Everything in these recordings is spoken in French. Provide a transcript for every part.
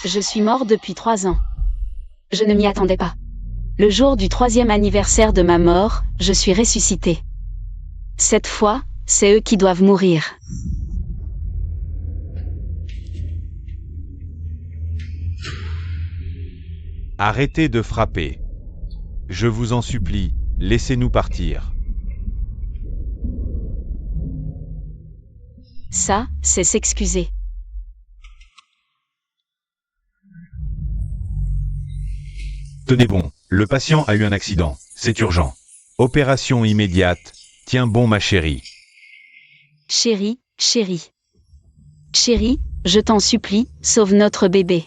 Je suis mort depuis 3 ans. Je ne m'y attendais pas. Le jour du 3e anniversaire de ma mort, je suis ressuscité. Cette fois, c'est eux qui doivent mourir. Arrêtez de frapper. Je vous en supplie, laissez-nous partir. Ça, c'est s'excuser. Tenez bon, le patient a eu un accident, c'est urgent. Opération immédiate, tiens bon ma chérie. Chérie, chérie. Chérie, je t'en supplie, sauve notre bébé.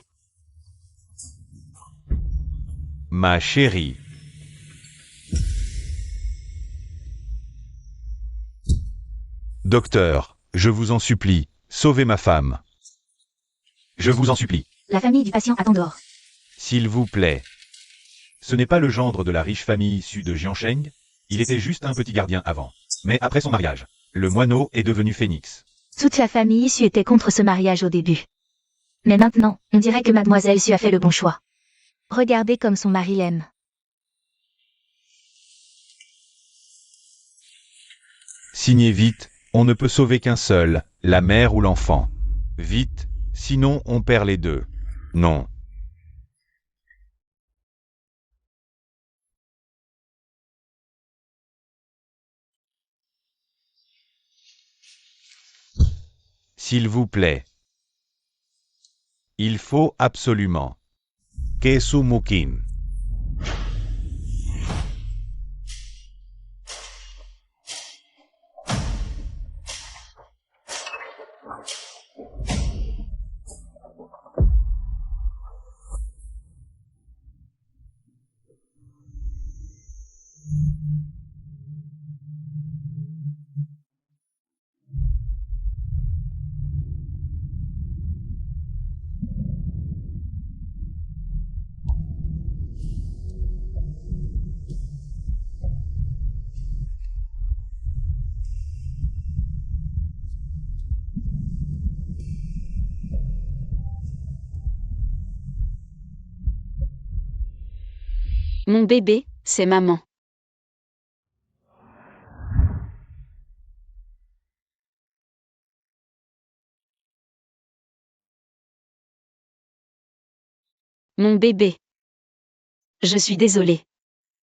Ma chérie. Docteur, je vous en supplie, sauvez ma femme. Je vous en supplie. La famille du patient attend dehors. S'il vous plaît. Ce n'est pas le gendre de la riche famille issue de Jiansheng. Il était juste un petit gardien avant. Mais après son mariage, le moineau est devenu phénix. Toute la famille Su était contre ce mariage au début. Mais maintenant, on dirait que mademoiselle Su a fait le bon choix. Regardez comme son mari l'aime. Signez vite, on ne peut sauver qu'un seul, la mère ou l'enfant. Vite, sinon on perd les deux. Non. S'il vous plaît. Il faut absolument. Kesumukin. Mon bébé, c'est maman. Mon bébé. Je suis désolée.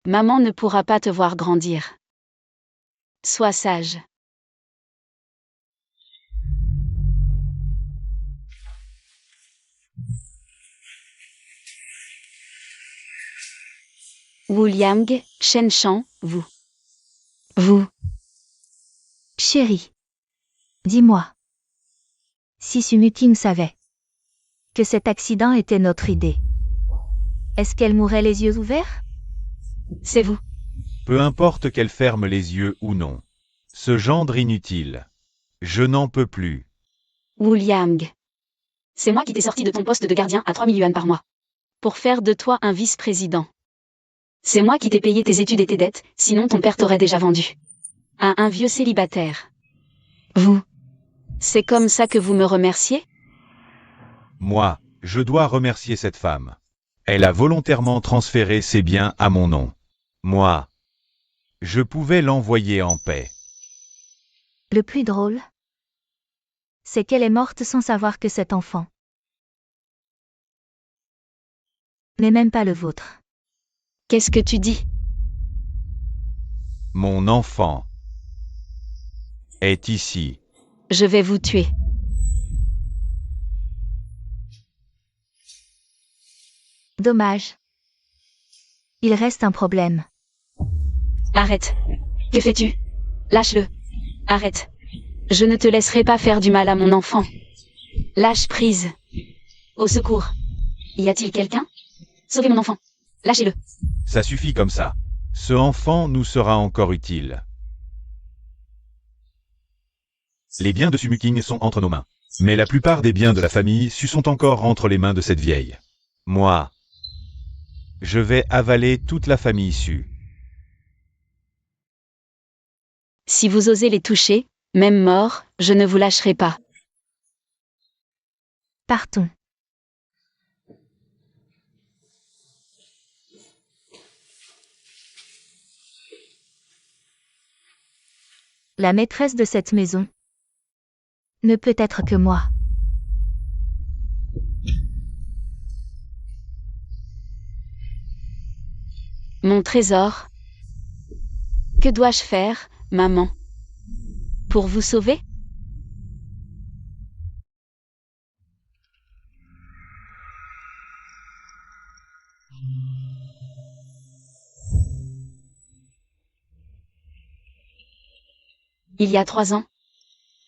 Maman ne pourra pas te voir grandir. Sois sage. Wu Liang, Shen Shan, vous. Vous. Chérie. Dis-moi. Si Sumuking savait que cet accident était notre idée, est-ce qu'elle mourrait les yeux ouverts? C'est vous. Peu importe qu'elle ferme les yeux ou non. Ce gendre inutile. Je n'en peux plus. Wu Liang. C'est moi qui t'ai sorti de ton poste de gardien à 3 000 yuan par mois. Pour faire de toi un vice-président. C'est moi qui t'ai payé tes études et tes dettes, sinon ton père t'aurait déjà vendu. À un vieux célibataire. Vous. C'est comme ça que vous me remerciez? Moi, je dois remercier cette femme. Elle a volontairement transféré ses biens à mon nom. Moi, je pouvais l'envoyer en paix. Le plus drôle, c'est qu'elle est morte sans savoir que cet enfant n'est même pas le vôtre. Qu'est-ce que tu dis? Mon enfant est ici. Je vais vous tuer. Dommage. Il reste un problème. Arrête. Que fais-tu? Lâche-le. Arrête. Je ne te laisserai pas faire du mal à mon enfant. Lâche prise. Au secours. Y a-t-il quelqu'un? Sauvez mon enfant. Lâchez-le. Ça suffit comme ça. Ce enfant nous sera encore utile. Les biens de Sumuking sont entre nos mains. Mais la plupart des biens de la famille Su sont encore entre les mains de cette vieille. Moi, je vais avaler toute la famille Su. Si vous osez les toucher, même morts, je ne vous lâcherai pas. Partons. La maîtresse de cette maison ne peut être que moi. Mon trésor. Que dois-je faire, maman? Pour vous sauver? Il y a 3 ans.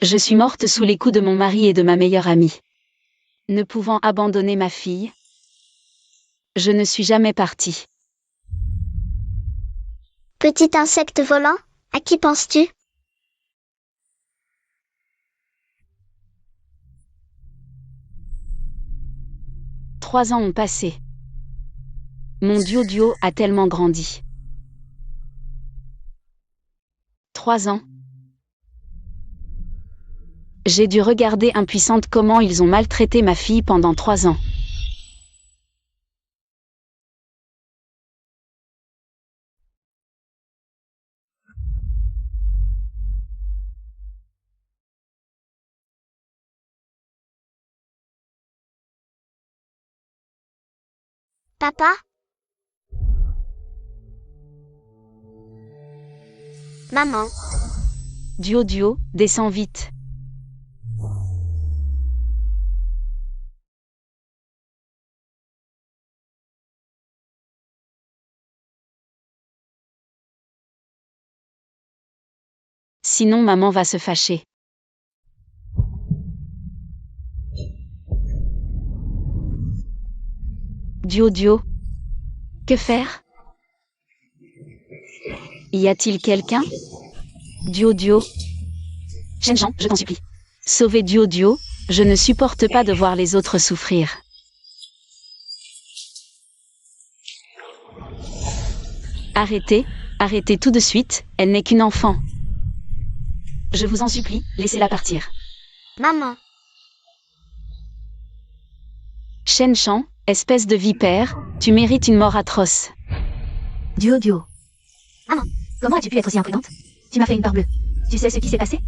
Je suis morte sous les coups de mon mari et de ma meilleure amie. Ne pouvant abandonner ma fille, je ne suis jamais partie. Petit insecte volant, à qui penses-tu? « 3 ans ont passé. Mon Dio a tellement grandi. 3 ans. J'ai dû regarder impuissante comment ils ont maltraité ma fille pendant 3 ans. Papa? Maman? Dio, descends vite. Sinon maman va se fâcher. Dio. Que faire? Y a-t-il quelqu'un? Dio. Shen-chan, je t'en supplie. Sauvez Dio, je ne supporte pas de voir les autres souffrir. Arrêtez tout de suite, elle n'est qu'une enfant. Je vous en supplie, laissez-la partir. Maman? Shen-chan, espèce de vipère, tu mérites une mort atroce. Dio. Maman, comment as-tu pu être aussi imprudente? Tu m'as fait une peur bleue. Tu sais ce qui s'est passé?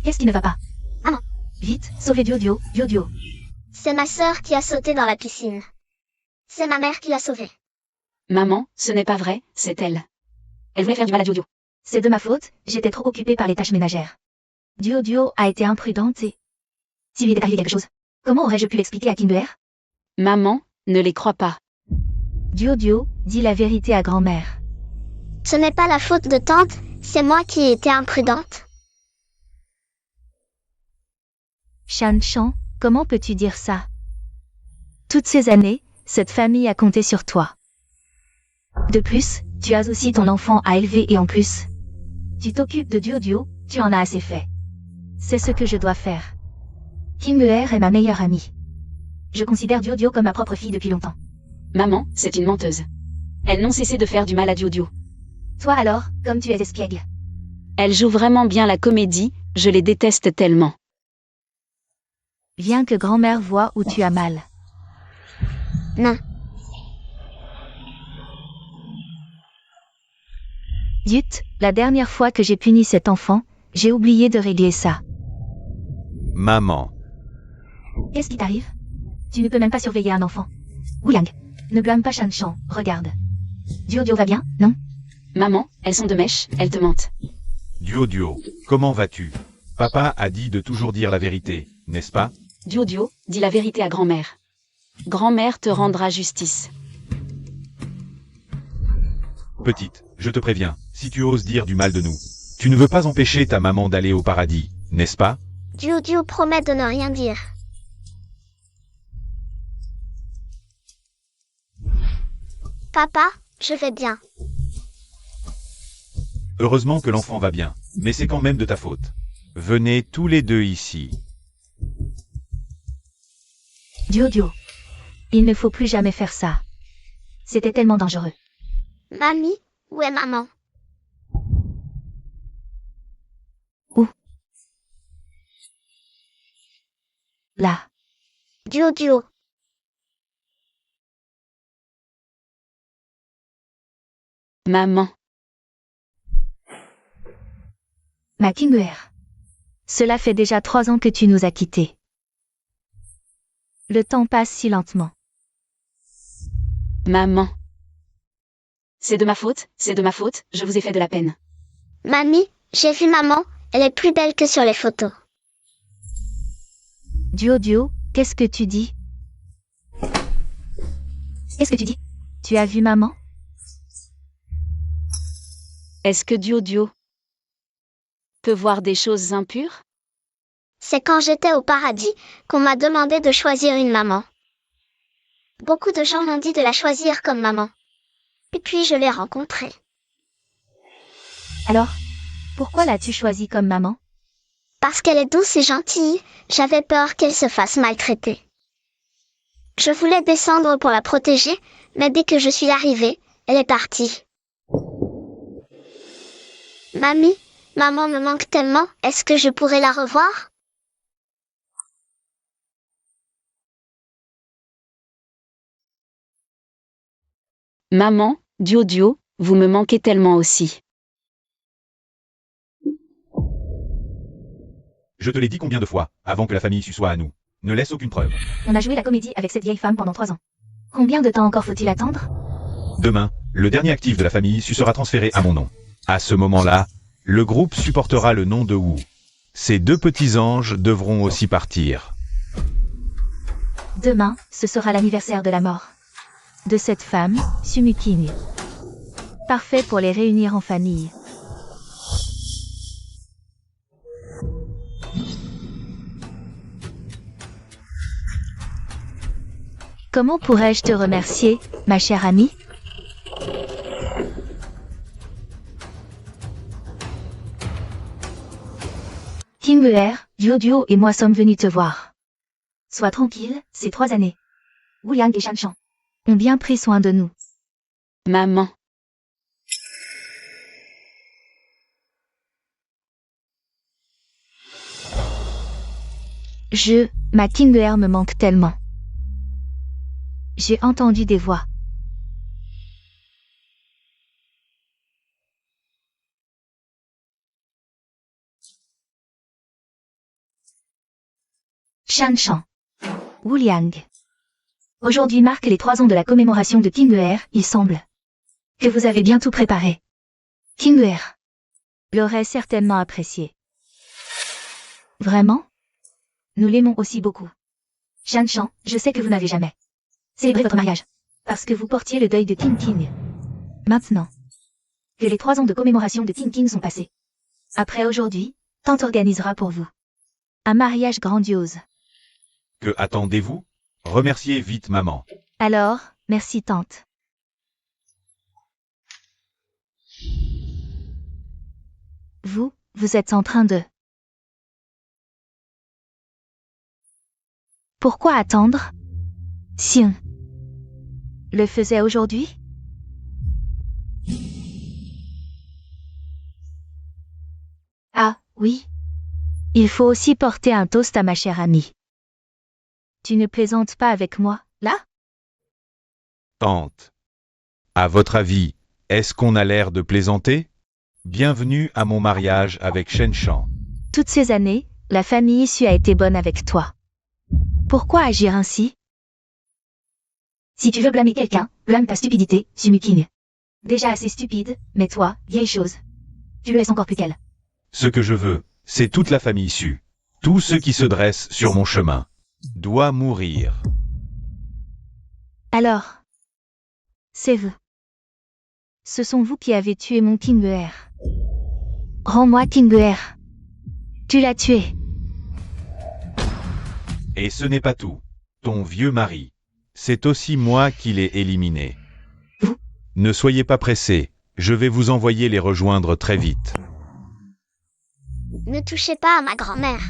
Qu'est-ce qui ne va pas? Maman. Vite, sauvez Dio. C'est ma sœur qui a sauté dans la piscine. C'est ma mère qui l'a sauvée. Maman, ce n'est pas vrai, c'est elle. Elle voulait faire du mal à Dio. C'est de ma faute, j'étais trop occupée par les tâches ménagères. Dio a été imprudente et... S'il lui était arrivé quelque chose, comment aurais-je pu l'expliquer à Kimber? Maman, ne les crois pas. Dio dit la vérité à grand-mère. Ce n'est pas la faute de tante, c'est moi qui ai été imprudente. Shan-chan, comment peux-tu dire ça? Toutes ces années, cette famille a compté sur toi. De plus, tu as aussi ton enfant à élever et en plus, tu t'occupes de Dio, tu en as assez fait. C'est ce que je dois faire. Kimber est ma meilleure amie. Je considère Dio comme ma propre fille depuis longtemps. Maman, c'est une menteuse. Elles n'ont cessé de faire du mal à Dio. Toi alors, comme tu es espiègle. Elle joue vraiment bien la comédie, je les déteste tellement. Viens que grand-mère voie où tu as mal. Non. Zut, la dernière fois que j'ai puni cet enfant, j'ai oublié de régler ça. Maman. Qu'est-ce qui t'arrive? Tu ne peux même pas surveiller un enfant. Wuyang, ne blâme pas Shan-chan, regarde. Dio va bien, non? Maman, elles sont de mèche, elles te mentent. Dio, comment vas-tu? Papa a dit de toujours dire la vérité, n'est-ce pas? Dio, dis la vérité à grand-mère. Grand-mère te rendra justice. Petite, je te préviens, si tu oses dire du mal de nous, tu ne veux pas empêcher ta maman d'aller au paradis, n'est-ce pas? Dio promet de ne rien dire. Papa, je vais bien. Heureusement que l'enfant va bien, mais c'est quand même de ta faute. Venez tous les deux ici. Dio, il ne faut plus jamais faire ça. C'était tellement dangereux. Mamie, où est maman? Où? Là. Dio. Maman. Ma Kinguer. Cela fait déjà 3 ans que tu nous as quittés. Le temps passe si lentement. Maman. C'est de ma faute, je vous ai fait de la peine. Mamie, j'ai vu maman, elle est plus belle que sur les photos. Duo, qu'est-ce que tu dis? Qu'est-ce que tu dis? Tu as vu maman? Est-ce que Duo peut voir des choses impures? C'est quand j'étais au paradis qu'on m'a demandé de choisir une maman. Beaucoup de gens m'ont dit de la choisir comme maman. Et puis je l'ai rencontrée. Alors, pourquoi l'as-tu choisie comme maman? Parce qu'elle est douce et gentille, j'avais peur qu'elle se fasse maltraiter. Je voulais descendre pour la protéger, mais dès que je suis arrivée, elle est partie. Mamie, maman me manque tellement, est-ce que je pourrais la revoir? Maman, Duo, vous me manquez tellement aussi. Je te l'ai dit combien de fois, avant que la famille issue soit à nous. Ne laisse aucune preuve. On a joué la comédie avec cette vieille femme pendant 3 ans. Combien de temps encore faut-il attendre? Demain, le dernier actif de la famille sera transféré à mon nom. À ce moment-là, le groupe supportera le nom de Wu. Ces 2 petits anges devront aussi partir. Demain, ce sera l'anniversaire de la mort de cette femme, Sumuking. Parfait pour les réunir en famille. Comment pourrais-je te remercier, ma chère amie? Kinguer, Duo et moi sommes venus te voir. Sois tranquille, ces 3 années. Wu Liang et Shanshan ont bien pris soin de nous. Maman. Ma Kinguer me manque tellement. J'ai entendu des voix. Shanshan. Wu Liang. Aujourd'hui marque les 3 ans de la commémoration de Kinguer, il semble que vous avez bien tout préparé. Kinguer l'aurait certainement apprécié. Vraiment? Nous l'aimons aussi beaucoup. Shanshan, je sais que vous n'avez jamais célébré votre mariage, parce que vous portiez le deuil de King. Maintenant que les 3 ans de commémoration de King sont passés, après aujourd'hui, Tante organisera pour vous un mariage grandiose. Que attendez-vous? Remerciez vite maman. Alors, merci Tante. Vous êtes en train de... Pourquoi attendre? Si on le faisait aujourd'hui? Ah, oui. Il faut aussi porter un toast à ma chère amie. Tu ne plaisantes pas avec moi, là? Tante. À votre avis, est-ce qu'on a l'air de plaisanter? Bienvenue à mon mariage avec Shanshan. Toutes ces années, la famille issue a été bonne avec toi. Pourquoi agir ainsi? Si tu veux blâmer quelqu'un, blâme ta stupidité, Sumuking. Déjà assez stupide, mais toi, vieille chose. Tu le laisses encore plus qu'elle. Ce que je veux, c'est toute la famille issue. Tout ce qui se dresse sur mon chemin doit mourir. Alors, c'est vous. Ce sont vous qui avez tué mon Kinguer. Rends-moi Kinguer. Tu l'as tué. Et ce n'est pas tout. Ton vieux mari. C'est aussi moi qui l'ai éliminé. Vous? Ne soyez pas pressés. Je vais vous envoyer les rejoindre très vite. Ne touchez pas à ma grand-mère.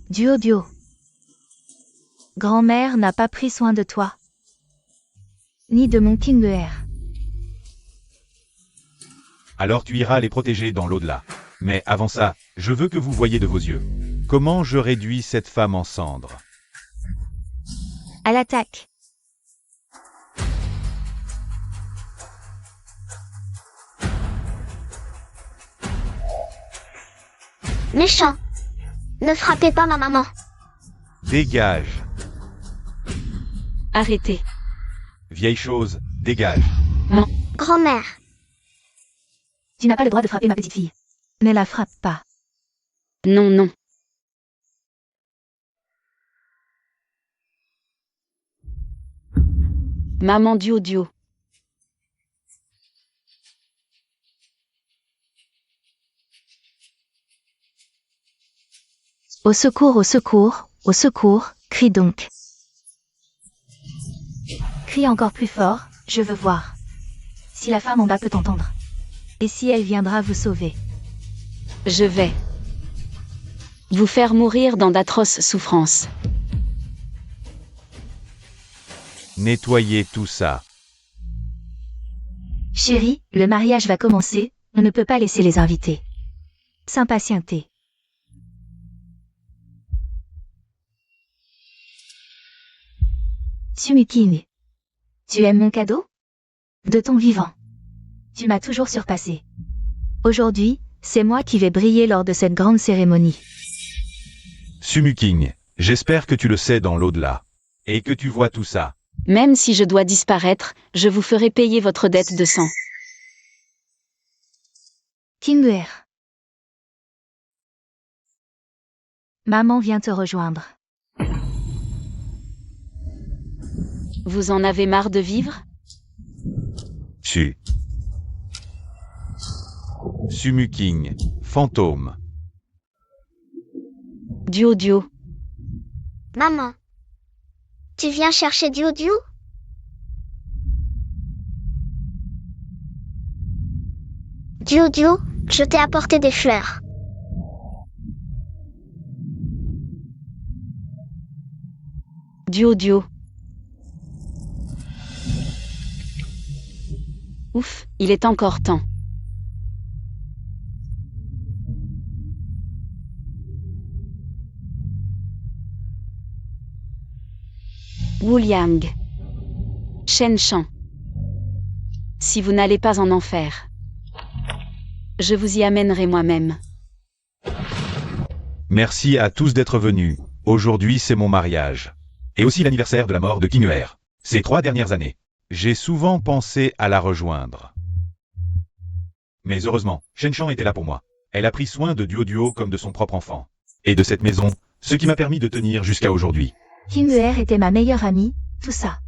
Duo. Grand-mère n'a pas pris soin de toi. Ni de mon Kinguer. Alors tu iras les protéger dans l'au-delà. Mais avant ça, je veux que vous voyiez de vos yeux. Comment je réduis cette femme en cendres. À l'attaque. Méchant. Ne frappez pas ma maman. Dégage. Arrêtez. Vieille chose, dégage. Grand-mère. Tu n'as pas le droit de frapper ma petite fille. Ne la frappe pas. Non, non. Maman Dio. Au secours, au secours, au secours, crie donc. Crie encore plus fort, je veux voir. Si la femme en bas peut t'entendre. Et si elle viendra vous sauver. Je vais vous faire mourir dans d'atroces souffrances. Nettoyez tout ça. Chérie, le mariage va commencer, on ne peut pas laisser les invités s'impatienter. Sumukin. Tu aimes mon cadeau? De ton vivant. Tu m'as toujours surpassé. Aujourd'hui, c'est moi qui vais briller lors de cette grande cérémonie. Sumuking, j'espère que tu le sais dans l'au-delà. Et que tu vois tout ça. Même si je dois disparaître, je vous ferai payer votre dette de sang. Kinguer. Maman vient te rejoindre. Vous en avez marre de vivre? Sumuking, fantôme. Dio. Maman. Tu viens chercher Dio? Dio, je t'ai apporté des fleurs. Dio. Ouf, il est encore temps. Wuliang. Shen Shan. Si vous n'allez pas en enfer, je vous y amènerai moi-même. Merci à tous d'être venus. Aujourd'hui c'est mon mariage. Et aussi l'anniversaire de la mort de Kinguer. Ces 3 dernières années. J'ai souvent pensé à la rejoindre. Mais heureusement, Shen Shan était là pour moi. Elle a pris soin de Dio comme de son propre enfant. Et de cette maison, ce qui m'a permis de tenir jusqu'à aujourd'hui. Kinguer était ma meilleure amie, tout ça.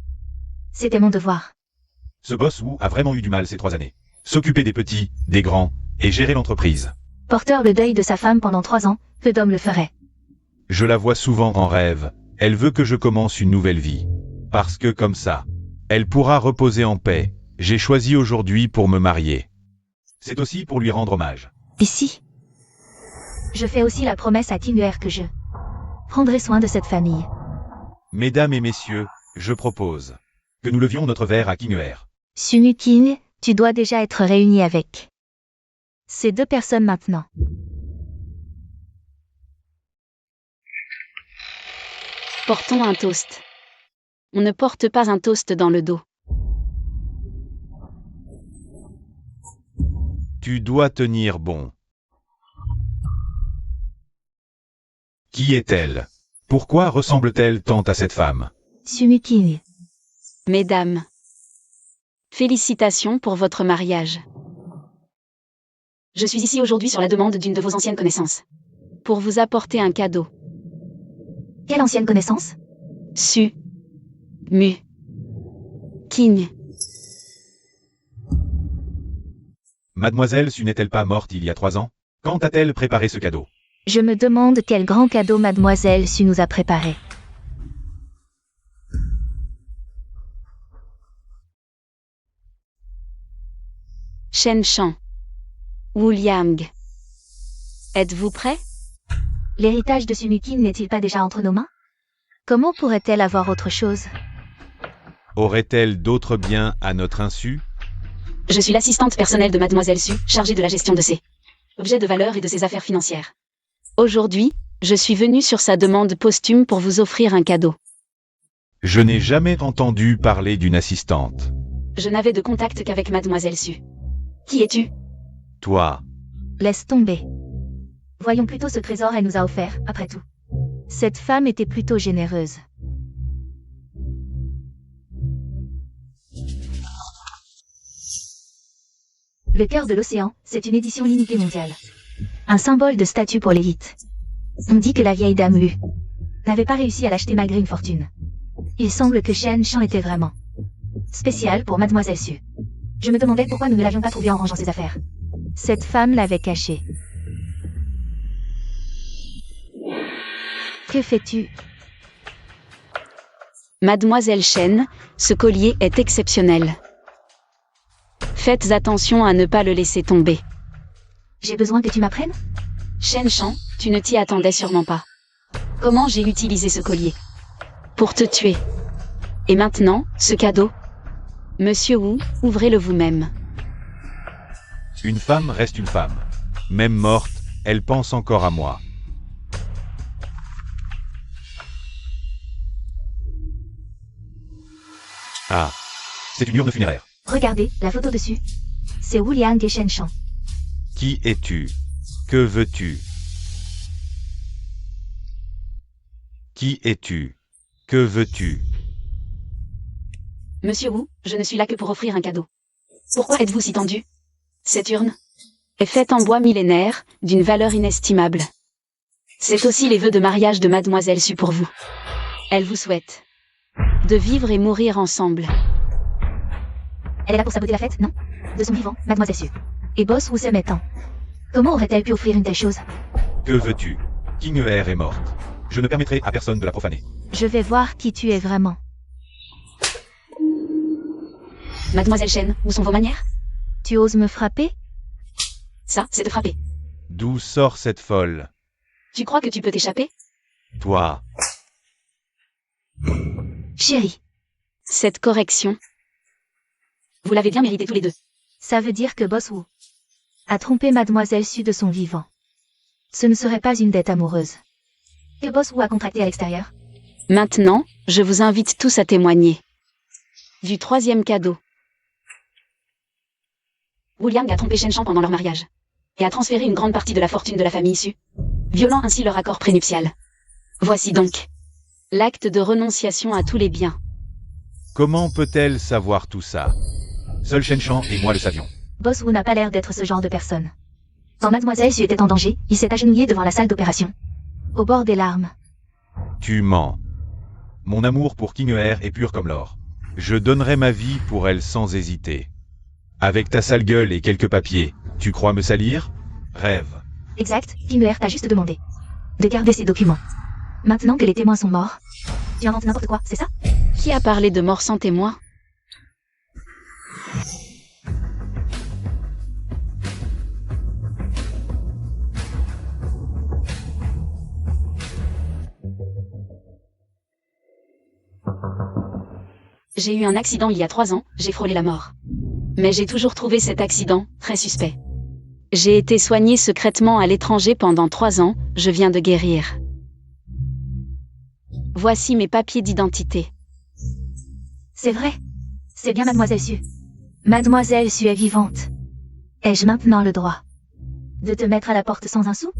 C'était mon devoir. Ce boss Wu a vraiment eu du mal ces 3 années. S'occuper des petits, des grands, et gérer l'entreprise. Porteur le deuil de sa femme pendant 3 ans, peu d'hommes le feraient. Je la vois souvent en rêve. Elle veut que je commence une nouvelle vie. Parce que comme ça, elle pourra reposer en paix. J'ai choisi aujourd'hui pour me marier. C'est aussi pour lui rendre hommage. Ici. Je fais aussi la promesse à Kinguer que je prendrai soin de cette famille. Mesdames et messieurs, je propose que nous levions notre verre à Kinguer. Sumukin, tu dois déjà être réuni avec ces 2 personnes maintenant. Portons un toast. On ne porte pas un toast dans le dos. Tu dois tenir bon. Qui est-elle? Pourquoi ressemble-t-elle tant à cette femme? Sumukin. Mesdames, félicitations pour votre mariage. Je suis ici aujourd'hui sur la demande d'une de vos anciennes connaissances. Pour vous apporter un cadeau. Quelle ancienne connaissance? King. Mademoiselle Su n'est-elle pas morte il y a 3 ans? Quand a-t-elle préparé ce cadeau? Je me demande quel grand cadeau Mademoiselle Su nous a préparé. Shen Shan. Wuliang. Êtes-vous prêts? L'héritage de Sumukin n'est-il pas déjà entre nos mains? Comment pourrait-elle avoir autre chose? Aurait-elle d'autres biens à notre insu? Je suis l'assistante personnelle de Mademoiselle Su, chargée de la gestion de ses objets de valeur et de ses affaires financières. Aujourd'hui, je suis venue sur sa demande posthume pour vous offrir un cadeau. Je n'ai jamais entendu parler d'une assistante. Je n'avais de contact qu'avec Mademoiselle Su. Qui es-tu? Toi. Laisse tomber. Voyons plutôt ce trésor elle nous a offert, après tout. Cette femme était plutôt généreuse. Le cœur de l'océan, c'est une édition limitée mondiale. Un symbole de statut pour l'élite. On dit que la vieille dame Lu n'avait pas réussi à l'acheter malgré une fortune. Il semble que Shen Shan était vraiment spécial pour Mademoiselle Su. Je me demandais pourquoi nous ne l'avions pas trouvé en rangeant ses affaires. Cette femme l'avait caché. Que fais-tu? Mademoiselle Shen, ce collier est exceptionnel. Faites attention à ne pas le laisser tomber. J'ai besoin que tu m'apprennes? Shen Shan, tu ne t'y attendais sûrement pas. Comment j'ai utilisé ce collier? Pour te tuer. Et maintenant, ce cadeau? Monsieur Wu, ouvrez-le vous-même. Une femme reste une femme. Même morte, elle pense encore à moi. Ah, c'est une urne funéraire. Regardez, la photo dessus. C'est Wu Liang et Shen Shan. Qui es-tu? Que veux-tu? Qui es-tu? Que veux-tu? Monsieur Wu, je ne suis là que pour offrir un cadeau. Pourquoi êtes-vous si tendu? Cette urne est faite en bois millénaire, d'une valeur inestimable. C'est aussi les vœux de mariage de Mademoiselle Su pour vous. Elle vous souhaite de vivre et mourir ensemble. Elle est là pour saboter la fête, non? De son vivant, Mademoiselle Su. Et Boss Wu se mettant. Comment aurait-elle pu offrir une telle chose? Que veux-tu? King Er est morte. Je ne permettrai à personne de la profaner. Je vais voir qui tu es vraiment. Mademoiselle Shen, où sont vos manières? Tu oses me frapper? Ça, c'est de frapper. D'où sort cette folle? Tu crois que tu peux t'échapper? Toi. Chérie, Cette correction, vous l'avez bien mérité tous les deux. ça veut dire que Boss Wu a trompé Mademoiselle Su de son vivant. Ce ne serait pas une dette amoureuse que Boss Wu a contractée à l'extérieur. Maintenant, je vous invite tous à témoigner du troisième cadeau. William a trompé Shen Shan pendant leur mariage et a transféré une grande partie de la fortune de la famille Su, violant ainsi leur accord prénuptial. Voici donc l'acte de renonciation à tous les biens. Comment peut-elle savoir tout ça? Seul Shen Shan et moi le savions. Boss Wu n'a pas l'air d'être ce genre de personne. Quand Mademoiselle Su était en danger, il s'est agenouillé devant la salle d'opération, au bord des larmes. Tu mens. Mon amour pour King Er est pur comme l'or. Je donnerais ma vie pour elle sans hésiter. Avec ta sale gueule et quelques papiers, tu crois me salir? Rêve. Exact, King Er t'a juste demandé de garder ses documents. Maintenant que les témoins sont morts, tu inventes n'importe quoi, c'est ça? Qui a parlé de mort sans témoin? J'ai eu un accident il y a 3 ans, j'ai frôlé la mort. Mais j'ai toujours trouvé cet accident très suspect. J'ai été soigné secrètement à l'étranger pendant 3 ans, je viens de guérir. Voici mes papiers d'identité. C'est vrai. C'est bien Mademoiselle Su. Mademoiselle Su est vivante. Ai-je maintenant le droit de te mettre à la porte sans un sou?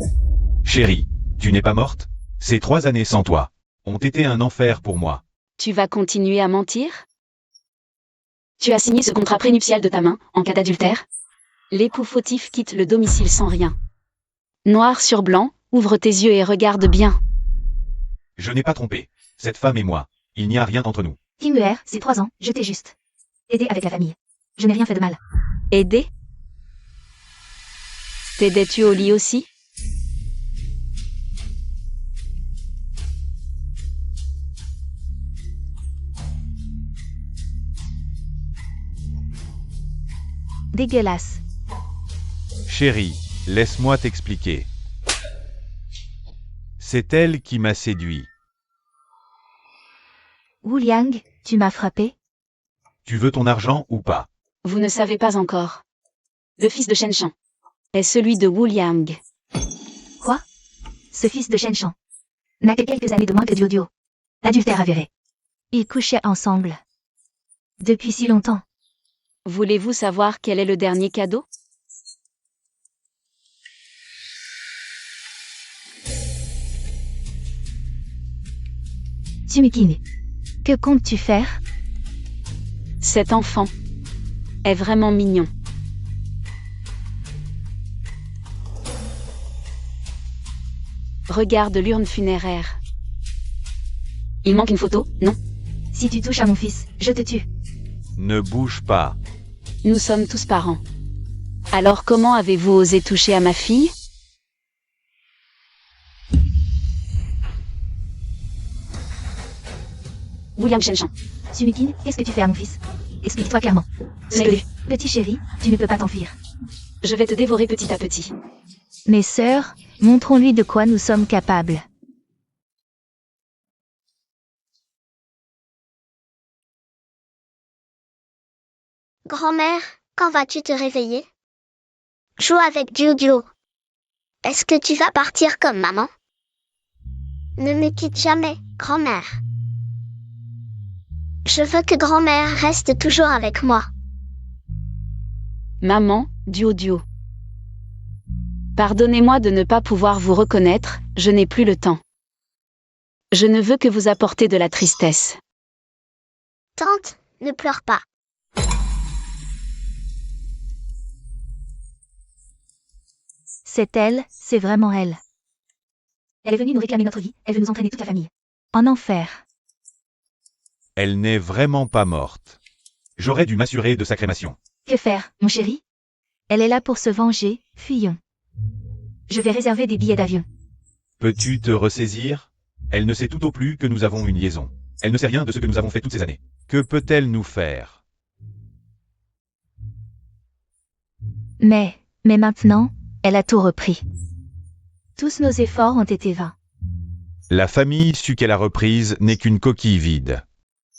Chérie, tu n'es pas morte? Ces 3 années sans toi ont été un enfer pour moi. Tu vas continuer à mentir? Tu as signé ce contrat prénuptial de ta main, en cas d'adultère? L'époux fautif quitte le domicile sans rien. Noir sur blanc, ouvre tes yeux et regarde bien. Je n'ai pas trompé. Cette femme et moi, il n'y a rien entre nous. King Er, c'est 3 ans, je t'ai juste aidé avec la famille. Je n'ai rien fait de mal. Aider? T'aidais-tu au lit aussi? Dégueulasse. Chérie, laisse-moi t'expliquer. C'est elle qui m'a séduit. Wu Liang, tu m'as frappé? Tu veux ton argent ou pas? Vous ne savez pas encore. Le fils de Shen Shan est celui de Wu Liang. Quoi? Ce fils de Shen Shan n'a que quelques années de moins que Duo Duo. Adultère avéré. Ils couchaient ensemble. Depuis si longtemps. Voulez-vous savoir quel est le dernier cadeau? Sumikin. Que comptes-tu faire? Cet enfant est vraiment mignon. Regarde l'urne funéraire. Il manque une photo, non? Si tu touches à mon fils, je te tue. Ne bouge pas. Nous sommes tous parents. Alors comment avez-vous osé toucher à ma fille? William Shenchan. Sumikin, qu'est-ce que tu fais à mon fils? Explique-toi clairement. Mais Petit chéri, tu ne peux pas t'enfuir. je vais te dévorer petit à petit. Mes sœurs, montrons-lui de quoi nous sommes capables. Grand-mère, quand vas-tu te réveiller? Joue avec Dio. Est-ce que tu vas partir comme maman? Ne me quitte jamais, grand-mère. Je veux que grand-mère reste toujours avec moi. Maman, Dio. Pardonnez-moi de ne pas pouvoir vous reconnaître, je n'ai plus le temps. Je ne veux que vous apporter de la tristesse. Tante, ne pleure pas. C'est elle, c'est vraiment elle. Elle est venue nous réclamer notre vie, elle veut nous entraîner toute la famille. En enfer. Elle n'est vraiment pas morte. J'aurais dû m'assurer de sa crémation. Que faire, mon chéri? Elle est là pour se venger, fuyons. Je vais réserver des billets d'avion. Peux-tu te ressaisir? Elle ne sait tout au plus que nous avons une liaison. Elle ne sait rien de ce que nous avons fait toutes ces années. Que peut-elle nous faire? Mais maintenant, elle a tout repris. Tous nos efforts ont été vains. La famille issue qu'elle a reprise n'est qu'une coquille vide.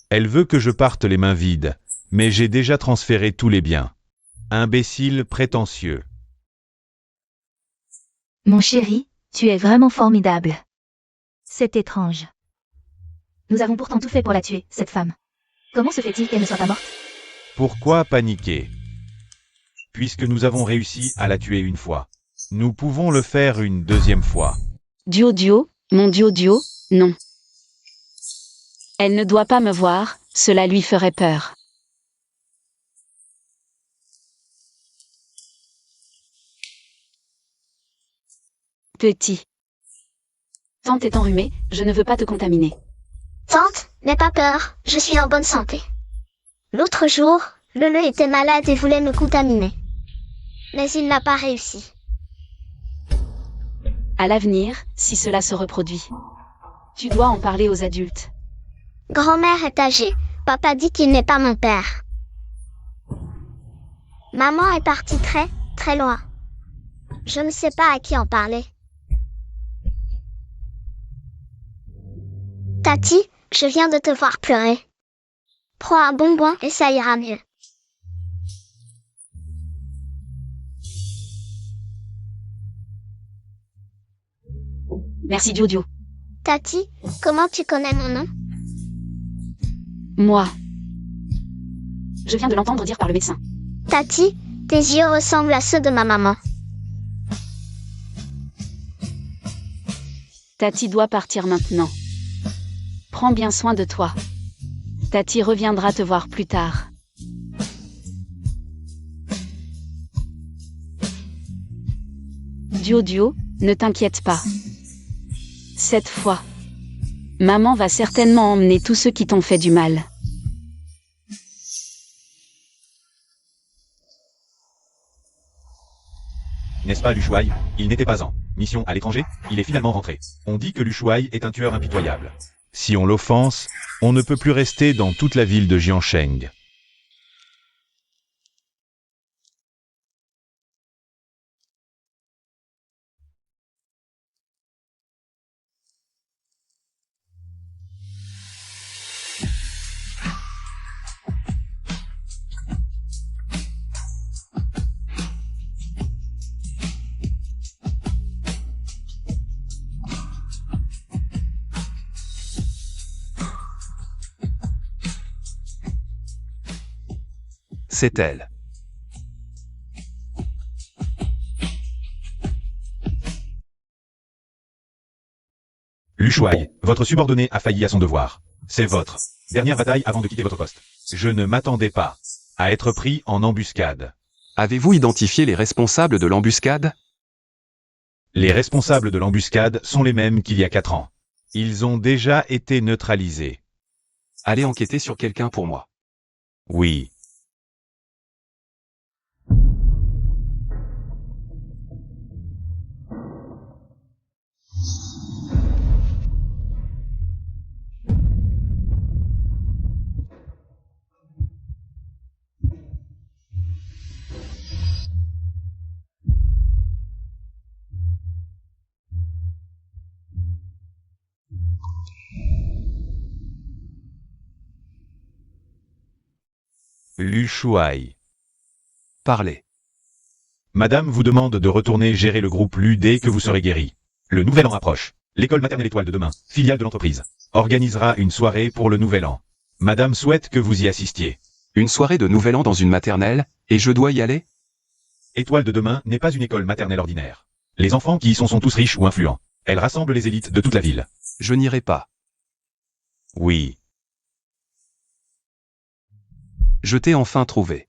Elle veut que je parte les mains vides, mais j'ai déjà transféré tous les biens. Imbécile prétentieux. Mon chéri, tu es vraiment formidable. C'est étrange. Nous avons pourtant tout fait pour la tuer, cette femme. Comment se fait-il qu'elle ne soit pas morte? Pourquoi paniquer? Puisque nous avons réussi à la tuer une fois. Nous pouvons le faire une deuxième fois. Dio, mon Dio, non. Elle ne doit pas me voir, cela lui ferait peur. Petit. Tante est enrhumée, je ne veux pas te contaminer. Tante, n'aie pas peur, je suis en bonne santé. L'autre jour, Lele était malade et voulait me contaminer. Mais il n'a pas réussi. À l'avenir, si cela se reproduit, tu dois en parler aux adultes. Grand-mère est âgée, papa dit qu'il n'est pas mon père. Maman est partie très, très loin. Je ne sais pas à qui en parler. Tati, je viens de te voir pleurer. Prends un bonbon et ça ira mieux. Merci Dio. Tati, comment tu connais mon nom? Moi. Je viens de l'entendre dire par le médecin. Tati, tes yeux ressemblent à ceux de ma maman. Tati doit partir maintenant. Prends bien soin de toi. Tati reviendra te voir plus tard. Dio, ne t'inquiète pas. Cette fois, maman va certainement emmener tous ceux qui t'ont fait du mal. N'est-ce pas Lushuai? Il n'était pas en mission à l'étranger, il est finalement rentré. On dit que Lushuai est un tueur impitoyable. Si on l'offense, on ne peut plus rester dans toute la ville de Jiansheng. C'est elle. Lu Shuai, votre subordonné a failli à son devoir. C'est votre dernière bataille avant de quitter votre poste. Je ne m'attendais pas à être pris en embuscade. Avez-vous identifié les responsables de l'embuscade? Les responsables de l'embuscade sont les mêmes qu'il y a 4 ans. Ils ont déjà été neutralisés. Allez enquêter sur quelqu'un pour moi. Oui. Lu Shuai. Parlez. Madame vous demande de retourner gérer le groupe Lu dès que vous serez guéri. Le nouvel an approche. L'école maternelle Étoile de demain, filiale de l'entreprise, organisera une soirée pour le nouvel an. Madame souhaite que vous y assistiez. Une soirée de nouvel an dans une maternelle, et je dois y aller? Étoile de demain n'est pas une école maternelle ordinaire. Les enfants qui y sont tous riches ou influents. Elle rassemble les élites de toute la ville. Je n'irai pas. Oui. Je t'ai enfin trouvé.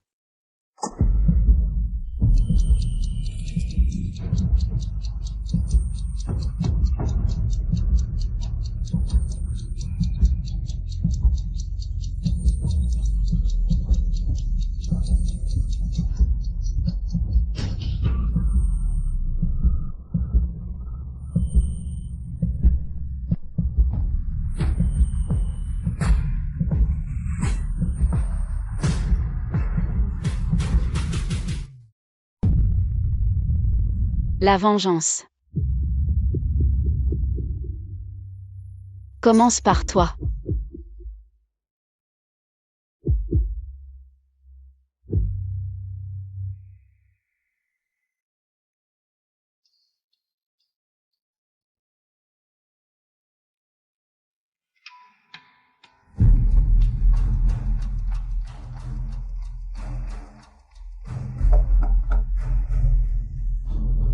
La vengeance. Commence par toi.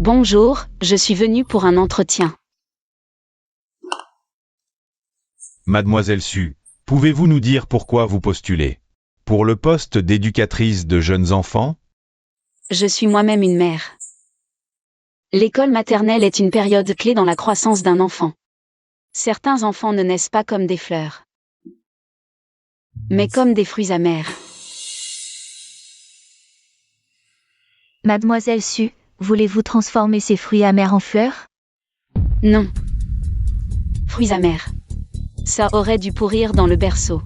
Bonjour, je suis venue pour un entretien. Mademoiselle Su, pouvez-vous nous dire pourquoi vous postulez? Pour le poste d'éducatrice de jeunes enfants? Je suis moi-même une mère. L'école maternelle est une période clé dans la croissance d'un enfant. Certains enfants ne naissent pas comme des fleurs, mais comme des fruits amers. Mademoiselle Su, voulez-vous transformer ces fruits amers en fleurs? Non. Fruits amers. Ça aurait dû pourrir dans le berceau.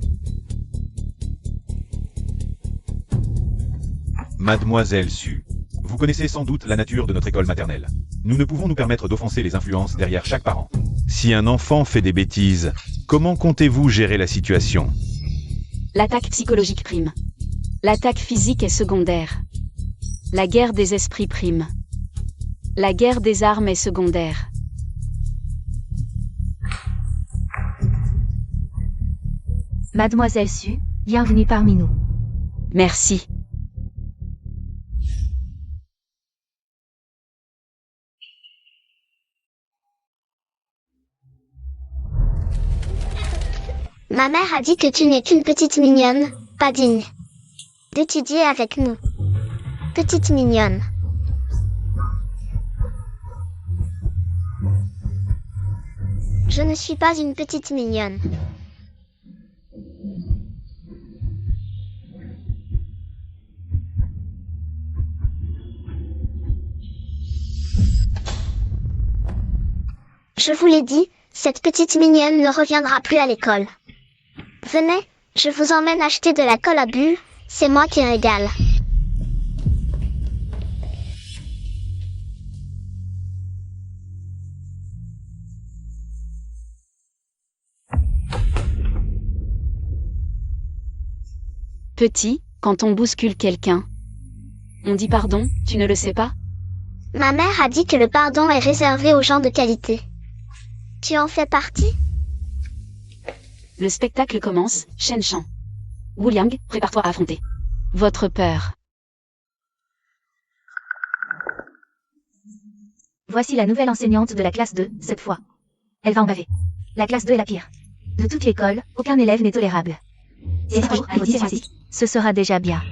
Mademoiselle Su, vous connaissez sans doute la nature de notre école maternelle. Nous ne pouvons nous permettre d'offenser les influences derrière chaque parent. Si un enfant fait des bêtises, comment comptez-vous gérer la situation? L'attaque psychologique prime. L'attaque physique est secondaire. La guerre des esprits prime. La guerre des armes est secondaire. Mademoiselle Su, bienvenue parmi nous. Merci. Ma mère a dit que tu n'es qu'une petite mignonne, pas digne d'étudier avec nous. Petite mignonne. Je ne suis pas une petite mignonne. Je vous l'ai dit, cette petite mignonne ne reviendra plus à l'école. Venez, je vous emmène acheter de la colle à bulles, c'est moi qui régale. Petit, quand on bouscule quelqu'un, on dit pardon, tu ne le sais pas? Ma mère a dit que le pardon est réservé aux gens de qualité. Tu en fais partie? Le spectacle commence, Shen Shang. Wu Liang, prépare-toi à affronter votre peur. Voici la nouvelle enseignante de la classe 2, cette fois. Elle va en baver. La classe 2 est la pire. De toute l'école, aucun élève n'est tolérable. Et si toujours un motif raciste, ce sera déjà bien.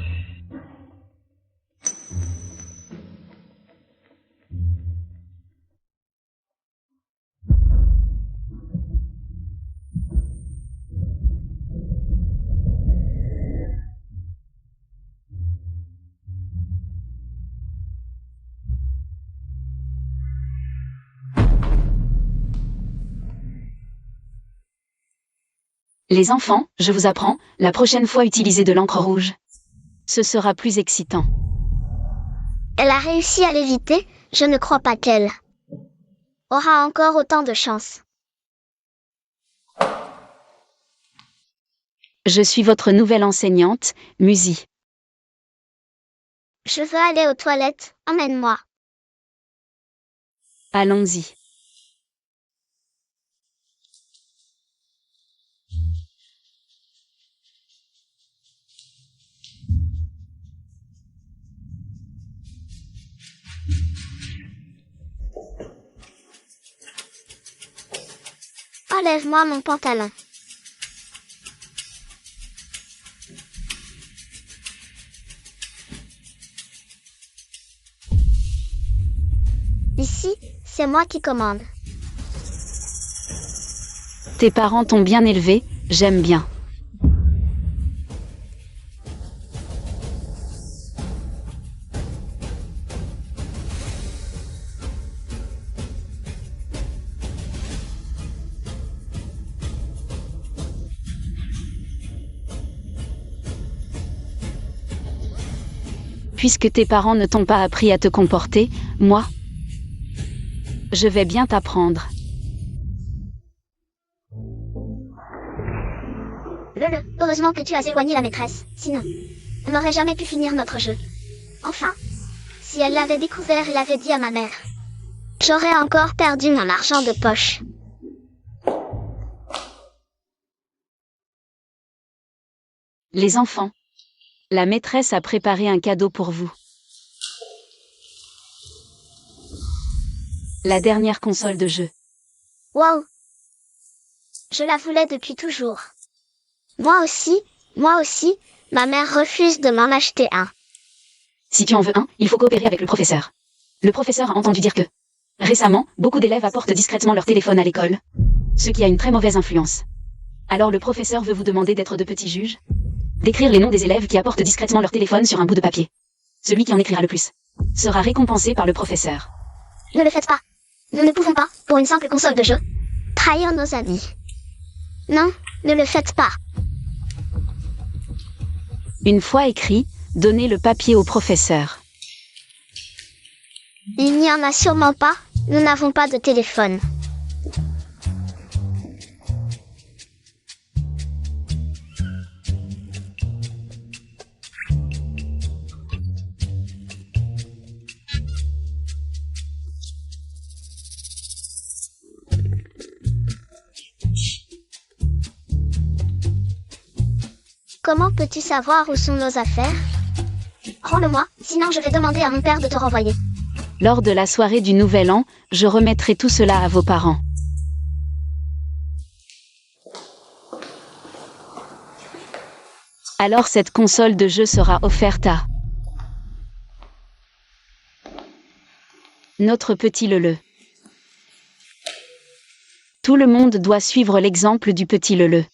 Les enfants, je vous apprends, la prochaine fois utilisez de l'encre rouge. Ce sera plus excitant. Elle a réussi à l'éviter, je ne crois pas qu'elle aura encore autant de chance. Je suis votre nouvelle enseignante, Musi. Je veux aller aux toilettes, emmène-moi. Allons-y. Enlève-moi mon pantalon. Ici, c'est moi qui commande. Tes parents t'ont bien élevé, j'aime bien. Puisque tes parents ne t'ont pas appris à te comporter, moi, je vais bien t'apprendre. Lele, heureusement que tu as éloigné la maîtresse, sinon, on n'aurait jamais pu finir notre jeu. Enfin, si elle l'avait découvert et l'avait dit à ma mère, j'aurais encore perdu mon argent de poche. Les enfants, la maîtresse a préparé un cadeau pour vous. La dernière console de jeu. Wow! Je la voulais depuis toujours. Moi aussi, ma mère refuse de m'en acheter un. Si tu en veux un, il faut coopérer avec le professeur. Le professeur a entendu dire que, récemment, beaucoup d'élèves apportent discrètement leur téléphone à l'école, ce qui a une très mauvaise influence. Alors le professeur veut vous demander d'être de petits juges, d'écrire les noms des élèves qui apportent discrètement leur téléphone sur un bout de papier. Celui qui en écrira le plus sera récompensé par le professeur. Ne le faites pas. Nous ne pouvons pas, pour une simple console de jeu, trahir nos amis. Non, ne le faites pas. Une fois écrit, donnez le papier au professeur. Il n'y en a sûrement pas, nous n'avons pas de téléphone. Comment peux-tu savoir où sont nos affaires? Rends-le-moi, sinon je vais demander à mon père de te renvoyer. Lors de la soirée du Nouvel An, je remettrai tout cela à vos parents. Alors cette console de jeu sera offerte à notre petit Lele. Tout le monde doit suivre l'exemple du petit Lele.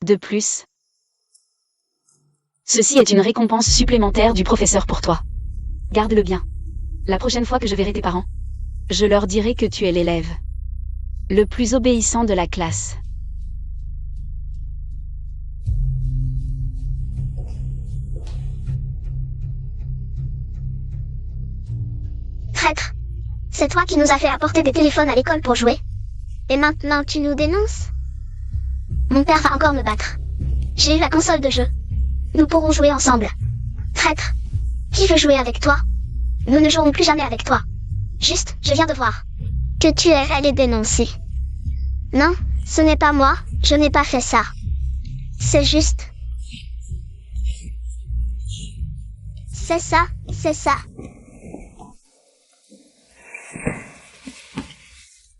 De plus, ceci est une récompense supplémentaire du professeur pour toi. Garde-le bien. La prochaine fois que je verrai tes parents, je leur dirai que tu es l'élève le plus obéissant de la classe. Traître! C'est toi qui nous as fait apporter des téléphones à l'école pour jouer. Et maintenant tu nous dénonces? Mon père va encore me battre. J'ai eu la console de jeu. Nous pourrons jouer ensemble. Traître! Qui veut jouer avec toi? Nous ne jouerons plus jamais avec toi. Juste, je viens de voir que tu es allé dénoncer. Non, ce n'est pas moi, je n'ai pas fait ça. C'est juste... C'est ça, c'est ça.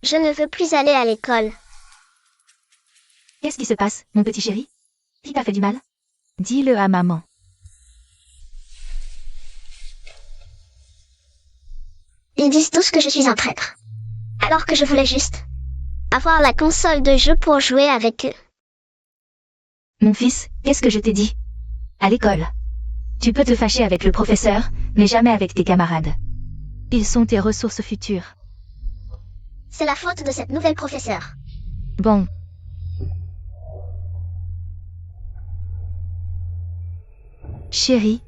Je ne veux plus aller à l'école. Qu'est-ce qui se passe, mon petit chéri? Qui t'a fait du mal? Dis-le à maman. Ils disent tous que je suis un traître. Alors que je voulais juste avoir la console de jeu pour jouer avec eux. Mon fils, qu'est-ce que je t'ai dit? À l'école. Tu peux te fâcher avec le professeur, mais jamais avec tes camarades. Ils sont tes ressources futures. C'est la faute de cette nouvelle professeure. Bon. Chérie.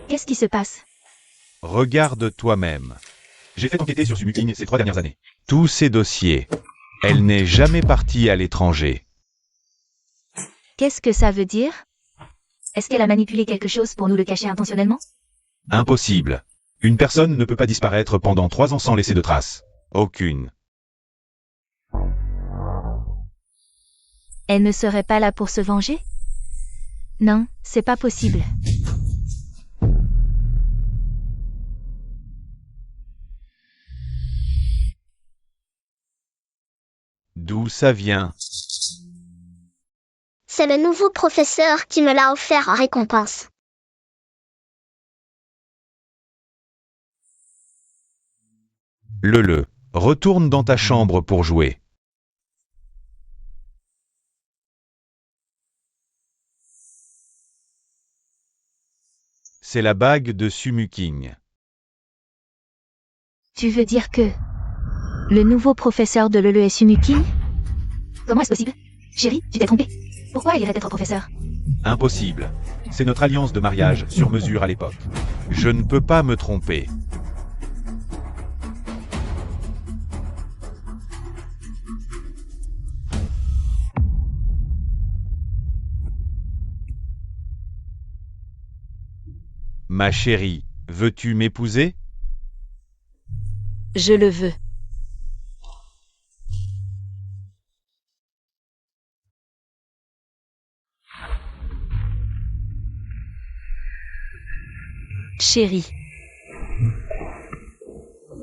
Qu'est-ce qui se passe? Regarde toi-même. J'ai fait enquêter sur Sumuking ces 3 dernières années. Tous ces dossiers. Elle n'est jamais partie à l'étranger. Qu'est-ce que ça veut dire? Est-ce qu'elle a manipulé quelque chose pour nous le cacher intentionnellement? Impossible. Une personne ne peut pas disparaître pendant 3 ans sans laisser de traces. Aucune. Elle ne serait pas là pour se venger? Non, c'est pas possible. D'où ça vient? C'est le nouveau professeur qui me l'a offert en récompense. Retourne dans ta chambre pour jouer. C'est la bague de Sumuking. Tu veux dire que... le nouveau professeur de Lele est Sumuking? Comment est-ce possible? Chérie, tu t'es trompée. Pourquoi il irait être professeur? Impossible. C'est notre alliance de mariage sur mesure à l'époque. Je ne peux pas me tromper. Ma chérie, veux-tu m'épouser? Je le veux. Chérie.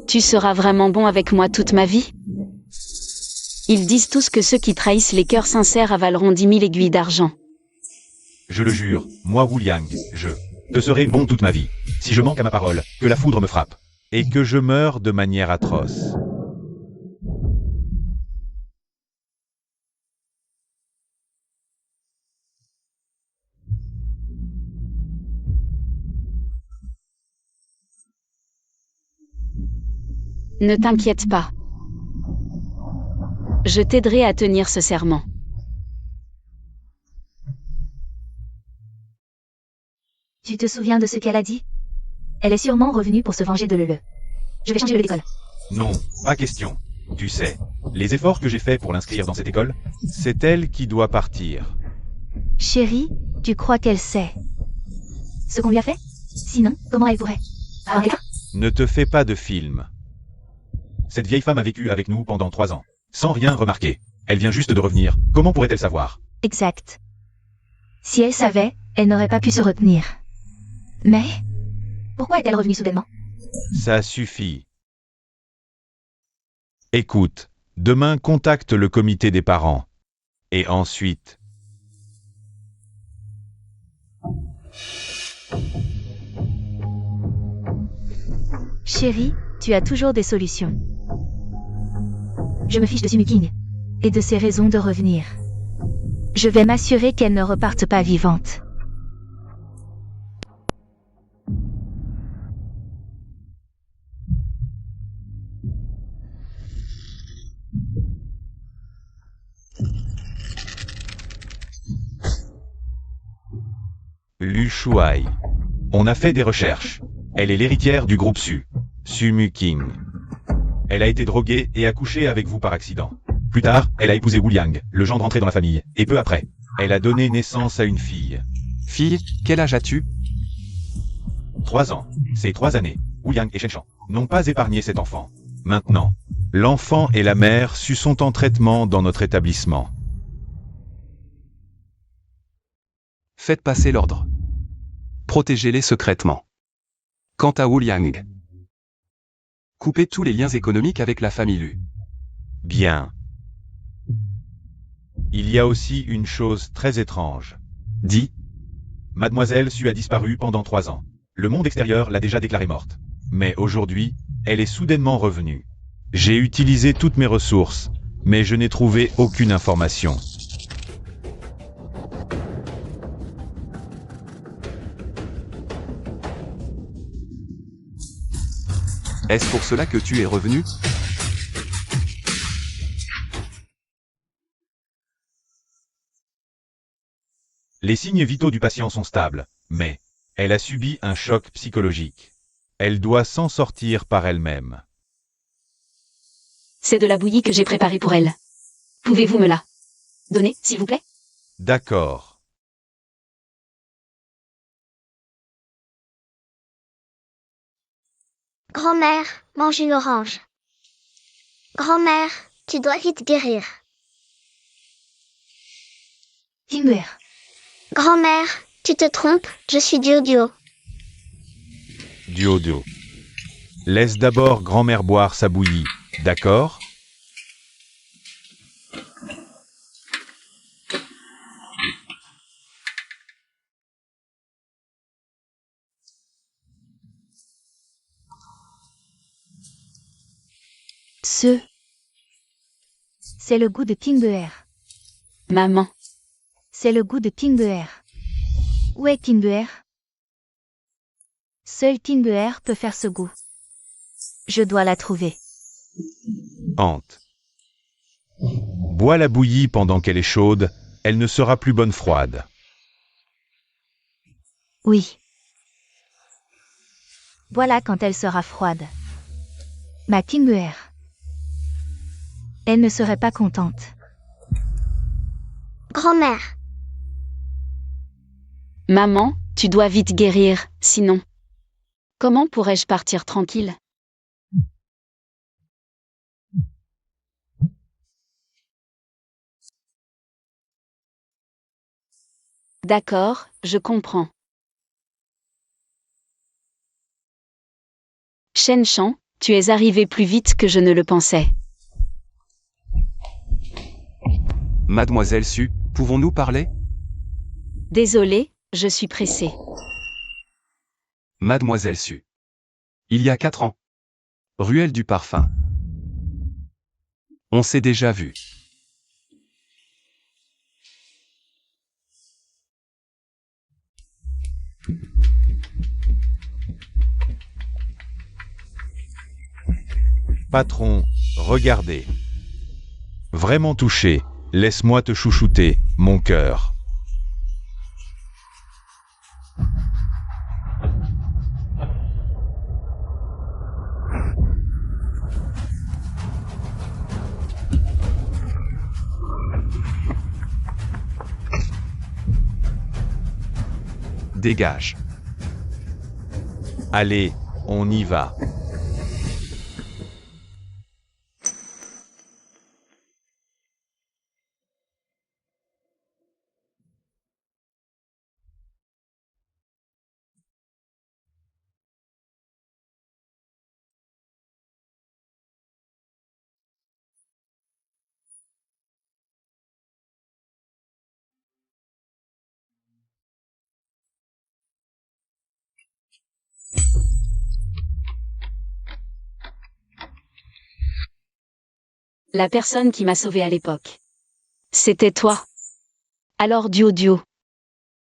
Tu seras vraiment bon avec moi toute ma vie? Ils disent tous que ceux qui trahissent les cœurs sincères avaleront 10 000 aiguilles d'argent. Je le jure, moi Wu Liang, je te serai bon toute ma vie. Si je manque à ma parole, que la foudre me frappe. Et que je meure de manière atroce. Ne t'inquiète pas. Je t'aiderai à tenir ce serment. Tu te souviens de ce qu'elle a dit? Elle est sûrement revenue pour se venger de Lele. Je vais changer l'école. Non, pas question. Tu sais, les efforts que j'ai faits pour l'inscrire dans cette école, c'est elle qui doit partir. Chérie, tu crois qu'elle sait ce qu'on lui a fait? Sinon, comment elle pourrait avoir quelqu'un? Ne te fais pas de film. Cette vieille femme a vécu avec nous pendant 3 ans, sans rien remarquer. Elle vient juste de revenir. Comment pourrait-elle savoir? Exact. Si elle savait, elle n'aurait pas pu se retenir. Mais pourquoi est-elle revenue soudainement? Ça suffit. Écoute, demain contacte le comité des parents. Et ensuite... Chérie, tu as toujours des solutions. Je me fiche de Sumuking et de ses raisons de revenir. Je vais m'assurer qu'elle ne reparte pas vivante. Lu Shuai. On a fait des recherches. Elle est l'héritière du groupe Sumuking. Elle a été droguée et a couché avec vous par accident. Plus tard, elle a épousé Wu Liang, le gendre entré dans la famille, et peu après, elle a donné naissance à une fille. Fille, quel âge as-tu? 3 ans. Ces 3 années, Wu Liang et Shen Shan n'ont pas épargné cet enfant. Maintenant, l'enfant et la mère sont en traitement dans notre établissement. Faites passer l'ordre. Protégez-les secrètement. Quant à Wu Liang, Couper tous les liens économiques avec la famille Lu. Bien. Il y a aussi une chose très étrange. Dis, Mademoiselle Su a disparu pendant 3 ans. Le monde extérieur l'a déjà déclarée morte. Mais aujourd'hui, elle est soudainement revenue. J'ai utilisé toutes mes ressources, mais je n'ai trouvé aucune information. est-ce pour cela que tu es revenu? Les signes vitaux du patient sont stables, mais elle a subi un choc psychologique. Elle doit s'en sortir par elle-même. C'est de la bouillie que j'ai préparée pour elle. Pouvez-vous me la donner, s'il vous plaît? D'accord. Grand-mère, mange une orange. Grand-mère, tu dois vite guérir. Timber. Grand-mère, tu te trompes, je suis Duo. Duodo. Laisse d'abord grand-mère boire sa bouillie, d'accord? C'est le goût de Timber. Maman, C'est le goût de Timber. Où est Timber? Seul Timber peut faire ce goût. Je dois la trouver. Hante. Bois la bouillie pendant qu'elle est chaude, elle ne sera plus bonne froide. Oui. Voilà quand elle sera froide. Ma Timber. Elle ne serait pas contente. Grand-mère, maman, tu dois vite guérir, sinon. Comment pourrais-je partir tranquille? D'accord, je comprends. Shen Shan, tu es arrivé plus vite que je ne le pensais. Mademoiselle Su, pouvons-nous parler? Désolée, je suis pressée. Mademoiselle Su. Il y a 4 ans. Ruelle du Parfum. On s'est déjà vu. Patron, regardez. Vraiment touché, laisse-moi te chouchouter, mon cœur. Dégage. Allez, on y va. La personne qui m'a sauvée à l'époque. C'était toi. Alors Duo.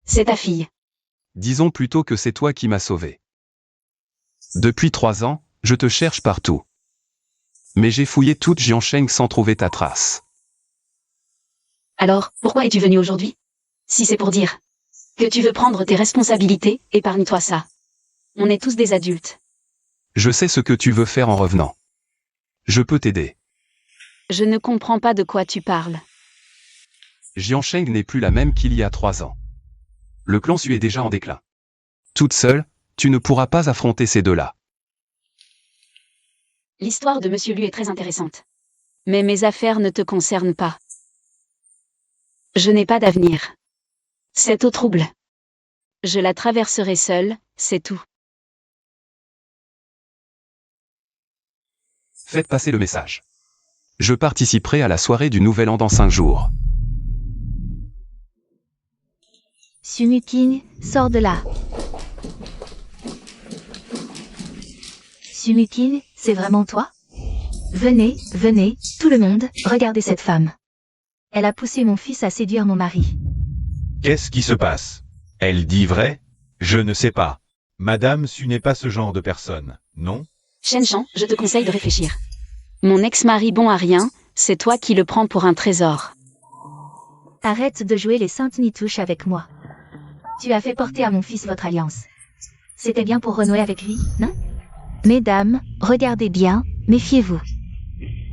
C'est ta fille. Disons plutôt que c'est toi qui m'as sauvé. Depuis 3 ans, je te cherche partout. Mais j'ai fouillé toute Jiansheng sans trouver ta trace. Alors, pourquoi es-tu venu aujourd'hui? Si c'est pour dire que tu veux prendre tes responsabilités, épargne-toi ça. On est tous des adultes. Je sais ce que tu veux faire en revenant. Je peux t'aider. Je ne comprends pas de quoi tu parles. Jiansheng n'est plus la même qu'il y a 3 ans. Le clan Su est déjà en déclin. Toute seule, tu ne pourras pas affronter ces deux-là. L'histoire de Monsieur Lu est très intéressante. Mais mes affaires ne te concernent pas. Je n'ai pas d'avenir. C'est au trouble. Je la traverserai seule, c'est tout. Faites passer le message. Je participerai à la soirée du Nouvel An dans 5 jours. Sumuking, sors de là. Sumuking, c'est vraiment toi? Venez, venez, tout le monde, regardez cette femme. Elle a poussé mon fils à séduire mon mari. Qu'est-ce qui se passe? Elle dit vrai? Je ne sais pas. Madame Su n'est pas ce genre de personne, non? Shen Shang, je te conseille de réfléchir. Mon ex-mari bon à rien, c'est toi qui le prends pour un trésor. Arrête de jouer les saintes nitouches avec moi. Tu as fait porter à mon fils votre alliance. C'était bien pour renouer avec lui, non? Mesdames, regardez bien, méfiez-vous.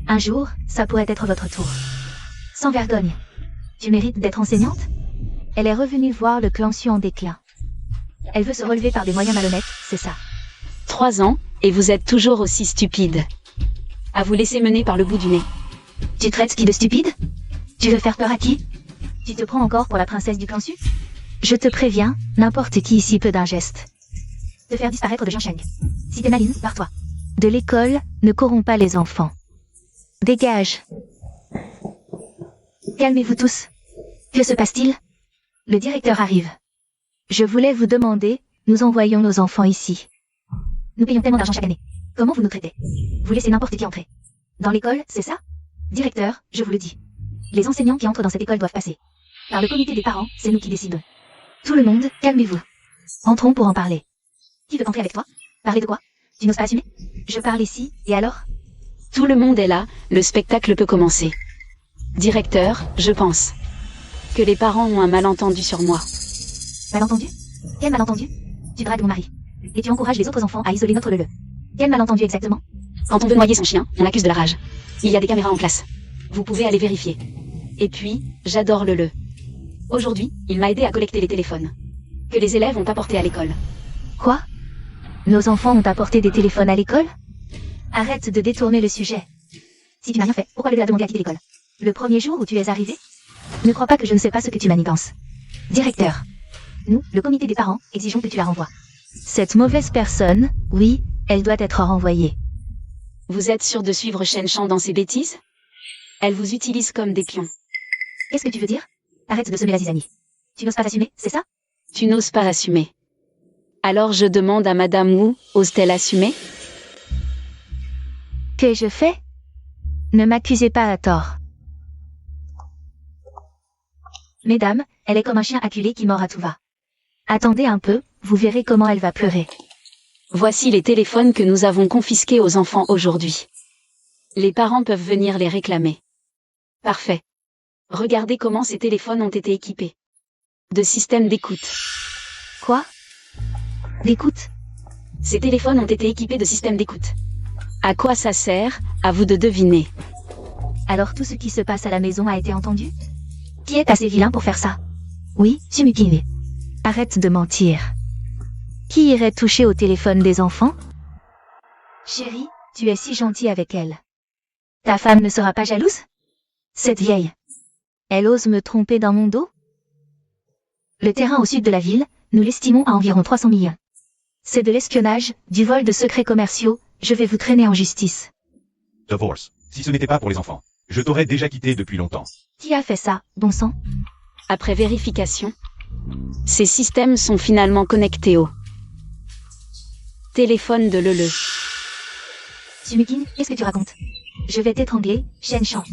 Un jour, ça pourrait être votre tour. Sans vergogne. Tu mérites d'être enseignante? Elle est revenue voir le clan Su en déclin. Elle veut se relever par des moyens malhonnêtes, c'est ça. 3 ans, et vous êtes toujours aussi stupide. À vous laisser mener par le bout du nez. Tu traites qui de stupide? Tu veux faire peur à qui? Tu te prends encore pour la princesse du clan Su? Je te préviens, n'importe qui ici peut d'un geste te faire disparaître de Jiansheng. Si t'es maline, barre-toi. De l'école, ne corromps pas les enfants. Dégage. Calmez-vous tous. Que se passe-t-il? Le directeur arrive. Je voulais vous demander, nous envoyons nos enfants ici. Nous payons tellement d'argent chaque année. Comment vous nous traitez? Vous laissez n'importe qui entrer. Dans l'école, c'est ça? Directeur, je vous le dis. Les enseignants qui entrent dans cette école doivent passer par le comité des parents, c'est nous qui décidons. Tout le monde, calmez-vous. Entrons pour en parler. Qui veut entrer avec toi? Parler de quoi? Tu n'oses pas assumer? Je parle ici, et alors? Tout le monde est là, le spectacle peut commencer. Directeur, je pense que les parents ont un malentendu sur moi. Malentendu? Quel malentendu? Tu dragues mon mari. Et tu encourages les autres enfants à isoler notre Lele. Quel malentendu exactement? Quand on veut noyer son chien, on l'accuse de la rage. Il y a des caméras en classe. Vous pouvez aller vérifier. Et puis, j'adore Lele. Aujourd'hui, il m'a aidé à collecter les téléphones que les élèves ont apportés à l'école. Quoi? Nos enfants ont apporté des téléphones à l'école? Arrête de détourner le sujet. Si tu n'as rien fait, pourquoi Lele a demandé à quitter l'école? Le premier jour où tu es arrivé? Ne crois pas que je ne sais pas ce que tu manigances. Directeur. Nous, le comité des parents, exigeons que tu la renvoies. Cette mauvaise personne, oui, elle doit être renvoyée. Vous êtes sûr de suivre Shen Shang dans ses bêtises? Elle vous utilise comme des pions. Qu'est-ce que tu veux dire? Arrête de semer la zizanie. Tu n'oses pas assumer, c'est ça? Tu n'oses pas assumer. Alors je demande à Madame Wu, ose-t-elle assumer? Qu'ai-je fait? Ne m'accusez pas à tort. Mesdames, elle est comme un chien acculé qui mord à tout va. Attendez un peu, vous verrez comment elle va pleurer. Voici les téléphones que nous avons confisqués aux enfants aujourd'hui. Les parents peuvent venir les réclamer. Parfait. Regardez comment ces téléphones ont été équipés de systèmes d'écoute. Quoi? D'écoute? Ces téléphones ont été équipés de systèmes d'écoute. À quoi ça sert? À vous de deviner. Alors tout ce qui se passe à la maison a été entendu? Qui est assez vilain pour faire ça? Oui, Sumuking. Arrête de mentir. Qui irait toucher au téléphone des enfants? Chérie, tu es si gentille avec elle. Ta femme ne sera pas jalouse? Cette vieille. Elle ose me tromper dans mon dos? Le terrain au sud de la ville, nous l'estimons à environ 300 millions. C'est de l'espionnage, du vol de secrets commerciaux, je vais vous traîner en justice. Divorce. Si ce n'était pas pour les enfants, je t'aurais déjà quitté depuis longtemps. Qui a fait ça, bon sang? Après vérification, ces systèmes sont finalement connectés au téléphone de Lele. Sumuking, qu'est-ce que tu racontes? Je vais t'étrangler, Shen Shang.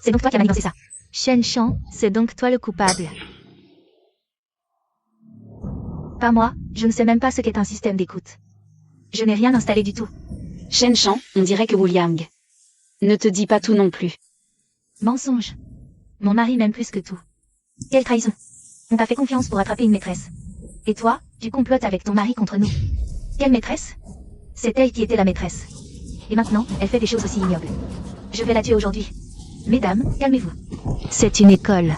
C'est donc toi qui as manigancé ça. Shen Shang, c'est donc toi le coupable. Pas moi, je ne sais même pas ce qu'est un système d'écoute. Je n'ai rien installé du tout. Shen Shang, on dirait que William ne te dit pas tout non plus. Mensonge. Mon mari m'aime plus que tout. Quelle trahison. On t'a fait confiance pour attraper une maîtresse. Et toi, tu complotes avec ton mari contre nous. Quelle maîtresse? C'est elle qui était la maîtresse. Et maintenant, elle fait des choses aussi ignobles. Je vais la tuer aujourd'hui. Mesdames, calmez-vous. C'est une école.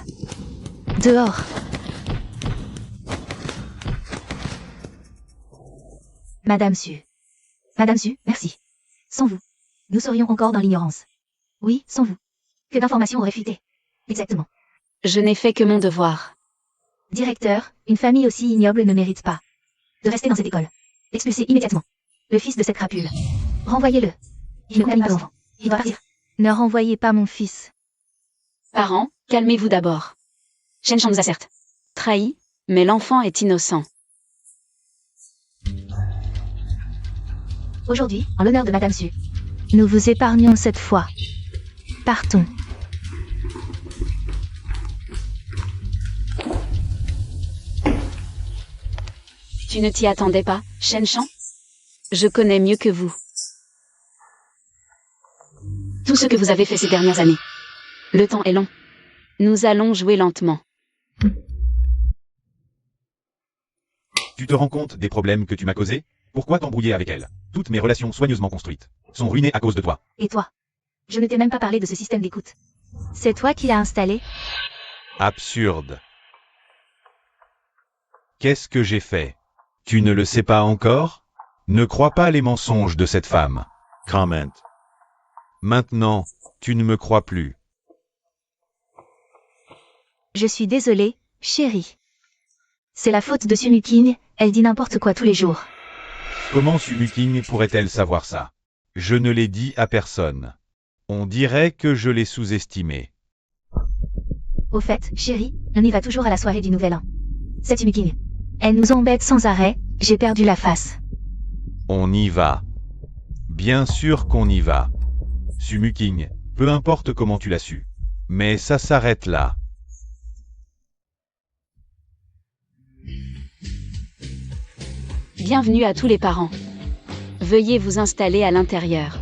Dehors. Madame Su. Madame Su, merci. Sans vous, nous serions encore dans l'ignorance. Oui, sans vous. Que d'informations auraient fuité. Exactement. Je n'ai fait que mon devoir. Directeur, une famille aussi ignoble ne mérite pas de rester dans cette école. Expulsez immédiatement le fils de cette crapule. Renvoyez-le. Il ne contamine pas l'enfant. Il doit partir. Ne renvoyez pas mon fils. Parents, calmez-vous d'abord. Shen Shang nous a certes trahi, mais l'enfant est innocent. Aujourd'hui, en l'honneur de Madame Su, nous vous épargnons cette fois. Partons. Tu ne t'y attendais pas, Shen Shang? Je connais mieux que vous tout ce que vous avez fait ces dernières années. Le temps est long. Nous allons jouer lentement. Tu te rends compte des problèmes que tu m'as causés? Pourquoi t'embrouiller avec elle? Toutes mes relations soigneusement construites sont ruinées à cause de toi. Et toi? Je ne t'ai même pas parlé de ce système d'écoute. C'est toi qui l'as installé? Absurde. Qu'est-ce que j'ai fait? Tu ne le sais pas encore? Ne crois pas les mensonges de cette femme. Comment. Maintenant, tu ne me crois plus. Je suis désolée, chérie. C'est la faute de Sumuking, elle dit n'importe quoi tous les jours. Comment Sumuking pourrait-elle savoir ça? Je ne l'ai dit à personne. On dirait que je l'ai sous-estimé. Au fait, chérie, on y va toujours à la soirée du Nouvel An. C'est Sumuking. Elle nous embête sans arrêt, j'ai perdu la face. On y va. Bien sûr qu'on y va. Sumuking, peu importe comment tu l'as su. Mais ça s'arrête là. Bienvenue à tous les parents. Veuillez vous installer à l'intérieur.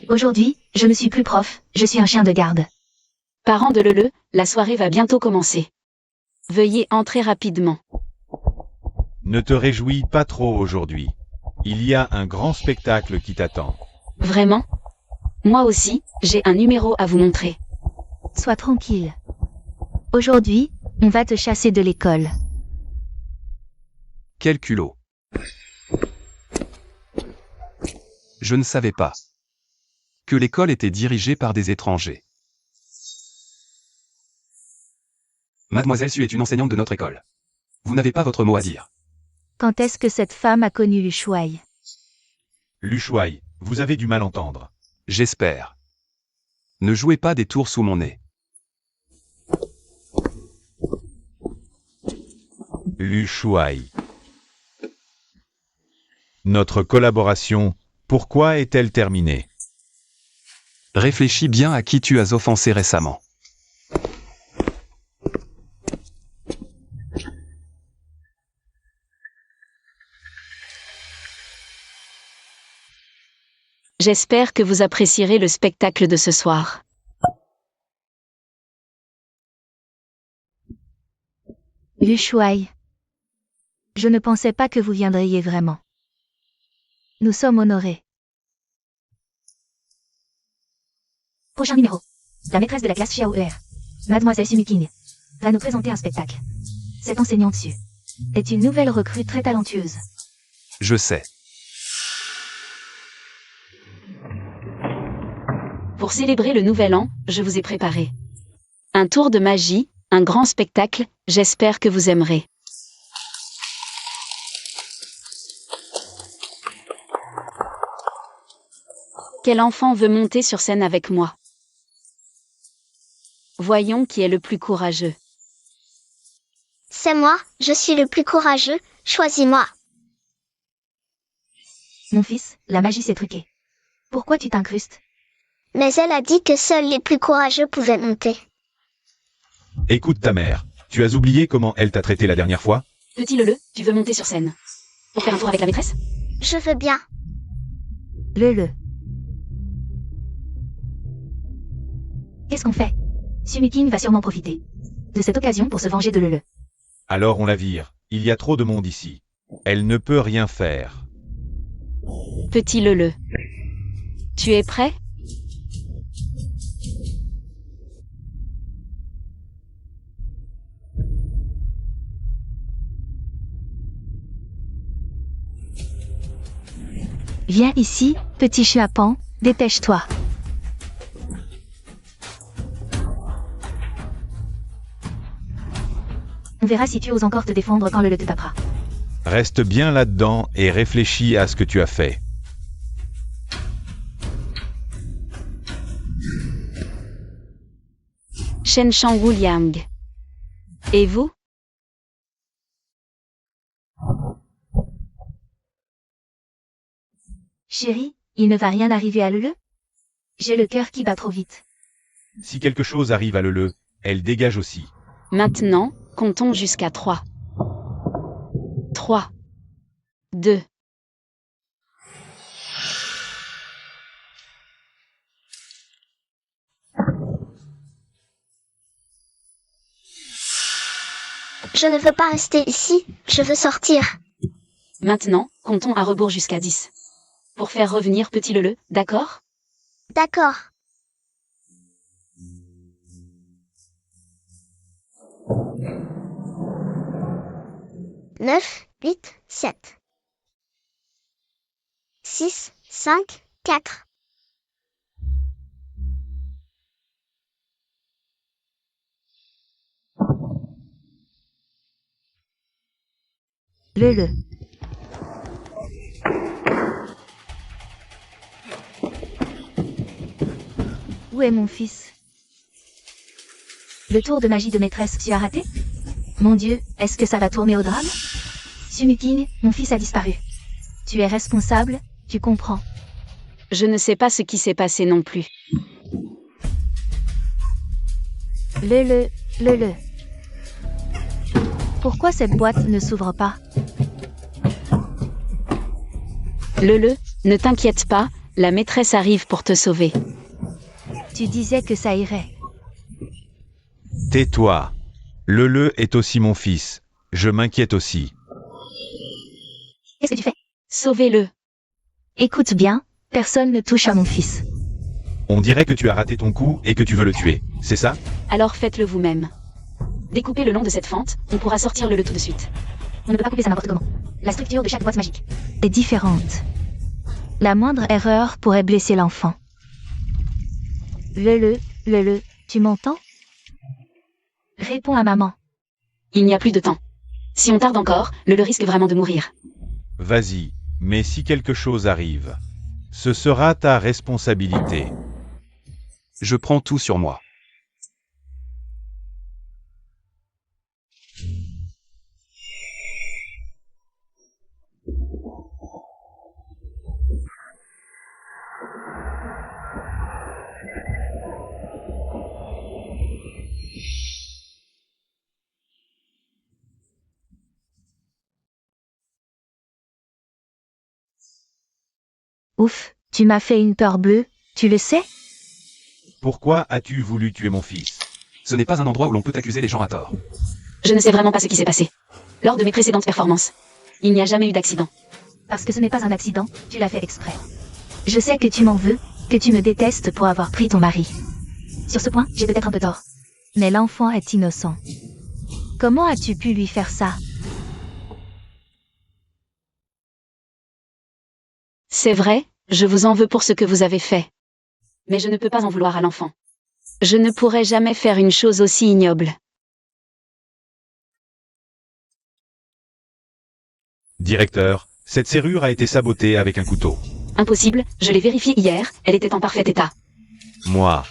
Aujourd'hui, je ne suis plus prof, je suis un chien de garde. Parents de Lele, la soirée va bientôt commencer. Veuillez entrer rapidement. Ne te réjouis pas trop aujourd'hui. Il y a un grand spectacle qui t'attend. Vraiment? Moi aussi, j'ai un numéro à vous montrer. Sois tranquille. Aujourd'hui, on va te chasser de l'école. Quel culot. Je ne savais pas que l'école était dirigée par des étrangers. Mademoiselle Su est une enseignante de notre école. Vous n'avez pas votre mot à dire. Quand est-ce que cette femme a connu Lu Shuai? Lu Shuai, vous avez du mal entendre. J'espère. Ne jouez pas des tours sous mon nez. Lu Shuai. Notre collaboration, pourquoi est-elle terminée? Réfléchis bien à qui tu as offensé récemment. J'espère que vous apprécierez le spectacle de ce soir. Lu Shuai. Je ne pensais pas que vous viendriez vraiment. Nous sommes honorés. Prochain numéro. La maîtresse de la classe Xiao Er, Mademoiselle Sumuking, va nous présenter un spectacle. Cette enseignante Su est une nouvelle recrue très talentueuse. Je sais. Pour célébrer le nouvel an, je vous ai préparé un tour de magie, un grand spectacle, j'espère que vous aimerez. Quel enfant veut monter sur scène avec moi? Voyons qui est le plus courageux. C'est moi, je suis le plus courageux, choisis-moi. Mon fils, la magie c'est truqué. Pourquoi tu t'incrustes? Mais elle a dit que seuls les plus courageux pouvaient monter. Écoute ta mère, tu as oublié comment elle t'a traité la dernière fois? Petit Lele, tu veux monter sur scène pour faire un tour avec la maîtresse? Je veux bien. Le. Qu'est-ce qu'on fait? Sumuking va sûrement profiter de cette occasion pour se venger de Lele. Alors on la vire, il y a trop de monde ici. Elle ne peut rien faire. Petit Lele. Tu es prêt? Viens ici, petit chuapan, dépêche-toi. On verra si tu oses encore te défendre quand Lele te tapera. Reste bien là-dedans et réfléchis à ce que tu as fait. Shen Shang Wu Liang. Et vous? Chérie, il ne va rien arriver à Lele? J'ai le cœur qui bat trop vite. Si quelque chose arrive à Lele, elle dégage aussi. Maintenant, comptons jusqu'à 3. 3. 2. Je ne veux pas rester ici, je veux sortir. Maintenant, comptons à rebours jusqu'à 10. Pour faire revenir petit Lele, d'accord? D'accord. 9, 8, 7. 6, 5, 4. Lele. Où est mon fils? Le tour de magie de maîtresse, tu as raté? Mon Dieu, est-ce que ça va tourner au drame? Sumuking, mon fils a disparu. Tu es responsable, tu comprends. Je ne sais pas ce qui s'est passé non plus. Lele. Pourquoi cette boîte ne s'ouvre pas? Lele, ne t'inquiète pas, la maîtresse arrive pour te sauver. Tu disais que ça irait. Tais-toi. Lele est aussi mon fils. Je m'inquiète aussi. Qu'est-ce que tu fais? Sauvez-le. Écoute bien, personne ne touche à mon fils. On dirait que tu as raté ton coup et que tu veux le tuer. C'est ça? Alors faites-le vous-même. Découpez le long de cette fente, on pourra sortir Lele tout de suite. On ne peut pas couper ça n'importe comment. La structure de chaque boîte magique est différente. La moindre erreur pourrait blesser l'enfant. Lele, tu m'entends? Réponds à maman. Il n'y a plus de temps. Si on tarde encore, Lele risque vraiment de mourir. Vas-y, mais si quelque chose arrive, ce sera ta responsabilité. Je prends tout sur moi. Ouf, tu m'as fait une peur bleue, tu le sais? Pourquoi as-tu voulu tuer mon fils? Ce n'est pas un endroit où l'on peut accuser les gens à tort. Je ne sais vraiment pas ce qui s'est passé. Lors de mes précédentes performances, il n'y a jamais eu d'accident. Parce que ce n'est pas un accident, tu l'as fait exprès. Je sais que tu m'en veux, que tu me détestes pour avoir pris ton mari. Sur ce point, j'ai peut-être un peu tort. Mais l'enfant est innocent. Comment as-tu pu lui faire ça? C'est vrai, je vous en veux pour ce que vous avez fait. Mais je ne peux pas en vouloir à l'enfant. Je ne pourrais jamais faire une chose aussi ignoble. Directeur, cette serrure a été sabotée avec un couteau. Impossible, je l'ai vérifiée hier, elle était en parfait état. Moi.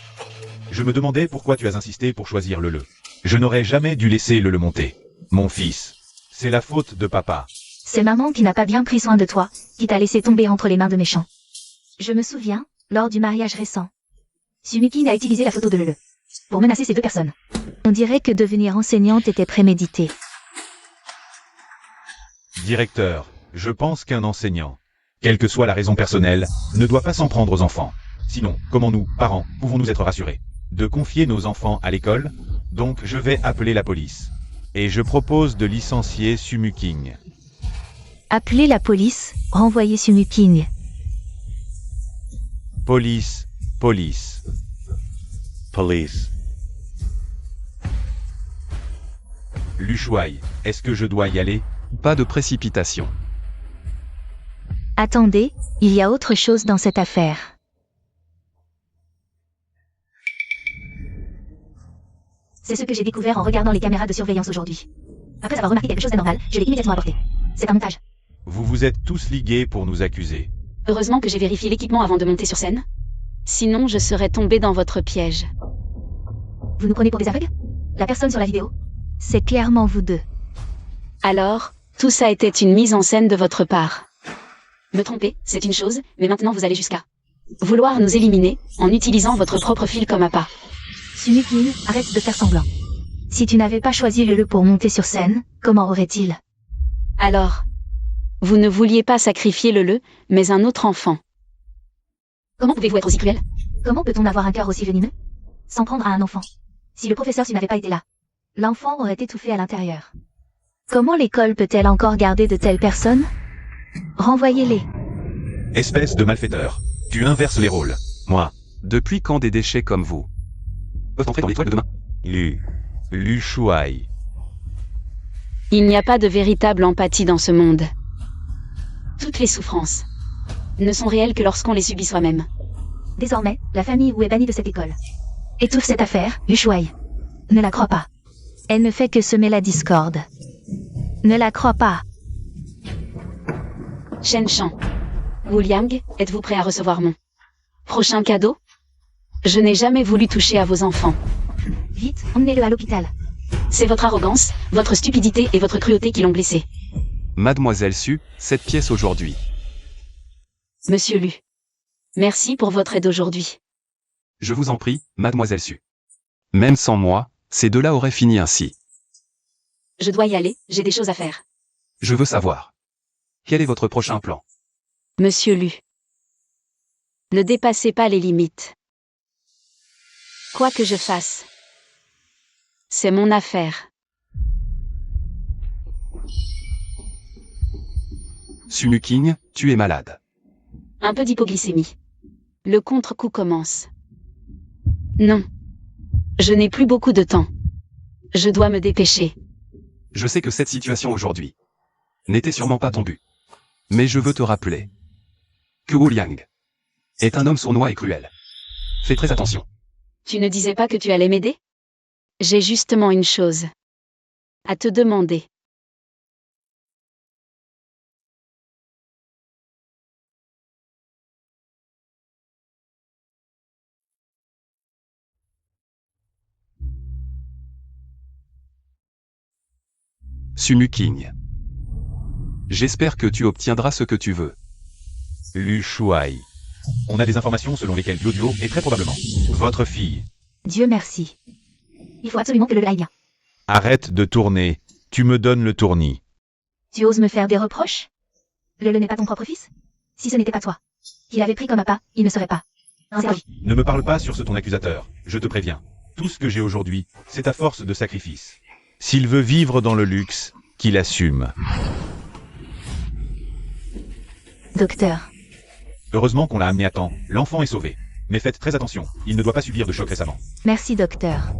Je me demandais pourquoi tu as insisté pour choisir Lele. Je n'aurais jamais dû laisser Lele monter. Mon fils. C'est la faute de papa. C'est maman qui n'a pas bien pris soin de toi, qui t'a laissé tomber entre les mains de méchants. Je me souviens, lors du mariage récent, Sumuking a utilisé la photo de Lele pour menacer ces deux personnes. On dirait que devenir enseignante était prémédité. Directeur, je pense qu'un enseignant, quelle que soit la raison personnelle, ne doit pas s'en prendre aux enfants. Sinon, comment nous, parents, pouvons-nous être rassurés de confier nos enfants à l'école? Donc je vais appeler la police. Et je propose de licencier Sumuking. Appelez la police, renvoyez Sumuking. Police. Police. Lushuai, est-ce que je dois y aller? Pas de précipitation. Attendez, il y a autre chose dans cette affaire. C'est ce que j'ai découvert en regardant les caméras de surveillance aujourd'hui. Après avoir remarqué quelque chose d'anormal, je l'ai immédiatement apporté. C'est un montage. Vous vous êtes tous ligués pour nous accuser. Heureusement que j'ai vérifié l'équipement avant de monter sur scène. Sinon, je serais tombée dans votre piège. Vous nous prenez pour des aveugles? La personne sur la vidéo? C'est clairement vous deux. Alors, tout ça était une mise en scène de votre part. Me tromper, c'est une chose, mais maintenant vous allez jusqu'à vouloir nous éliminer, en utilisant votre propre fil comme appât. Sumukin, arrête de faire semblant. Si tu n'avais pas choisi le pour monter sur scène, comment aurait-il? Alors, vous ne vouliez pas sacrifier le, mais un autre enfant. Comment pouvez-vous être aussi cruel? Comment peut-on avoir un cœur aussi venimeux? S'en prendre à un enfant. Si le professeur Su n'avait pas été là, l'enfant aurait étouffé à l'intérieur. Comment l'école peut-elle encore garder de telles personnes? Renvoyez-les. Espèce de malfaiteur. Tu inverses les rôles. Moi. Depuis quand des déchets comme vous peuvent entrer dans l'étoile de demain? Lu Shuai. Il n'y a pas de véritable empathie dans ce monde. Toutes les souffrances ne sont réelles que lorsqu'on les subit soi-même. Désormais, la famille Wu est bannie de cette école. Étouffe cette affaire, Lu Shuai. Ne la crois pas. Elle ne fait que semer la discorde. Ne la crois pas. Shen Shang. Wu Liang, êtes-vous prêt à recevoir mon prochain cadeau? Je n'ai jamais voulu toucher à vos enfants. Vite, emmenez-le à l'hôpital. C'est votre arrogance, votre stupidité et votre cruauté qui l'ont blessé. Mademoiselle Su, cette pièce aujourd'hui. Monsieur Lu. Merci pour votre aide aujourd'hui. Je vous en prie, Mademoiselle Su. Même sans moi, ces deux-là auraient fini ainsi. Je dois y aller, j'ai des choses à faire. Je veux savoir. Quel est votre prochain plan? Monsieur Lu. Ne dépassez pas les limites. Quoi que je fasse, c'est mon affaire. Sumuking, tu es malade. Un peu d'hypoglycémie. Le contre-coup commence. Non. Je n'ai plus beaucoup de temps. Je dois me dépêcher. Je sais que cette situation aujourd'hui n'était sûrement pas ton but. Mais je veux te rappeler que Wu Liang est un homme sournois et cruel. Fais très attention. Tu ne disais pas que tu allais m'aider? J'ai justement une chose à te demander. Sumuking. J'espère que tu obtiendras ce que tu veux. Lu Shuai. On a des informations selon lesquelles Duo est très probablement votre fille. Dieu merci. Il faut absolument que le aille bien. Arrête de tourner. Tu me donnes le tournis. Tu oses me faire des reproches? Le n'est pas ton propre fils? Si ce n'était pas toi, qu'il avait pris comme appât, il ne serait pas servi. Ne me parle pas sur ce ton accusateur, je te préviens. Tout ce que j'ai aujourd'hui, c'est à force de sacrifice. S'il veut vivre dans le luxe, qu'il assume. Docteur. Heureusement qu'on l'a amené à temps, l'enfant est sauvé. Mais faites très attention, il ne doit pas subir de choc récemment. Merci docteur.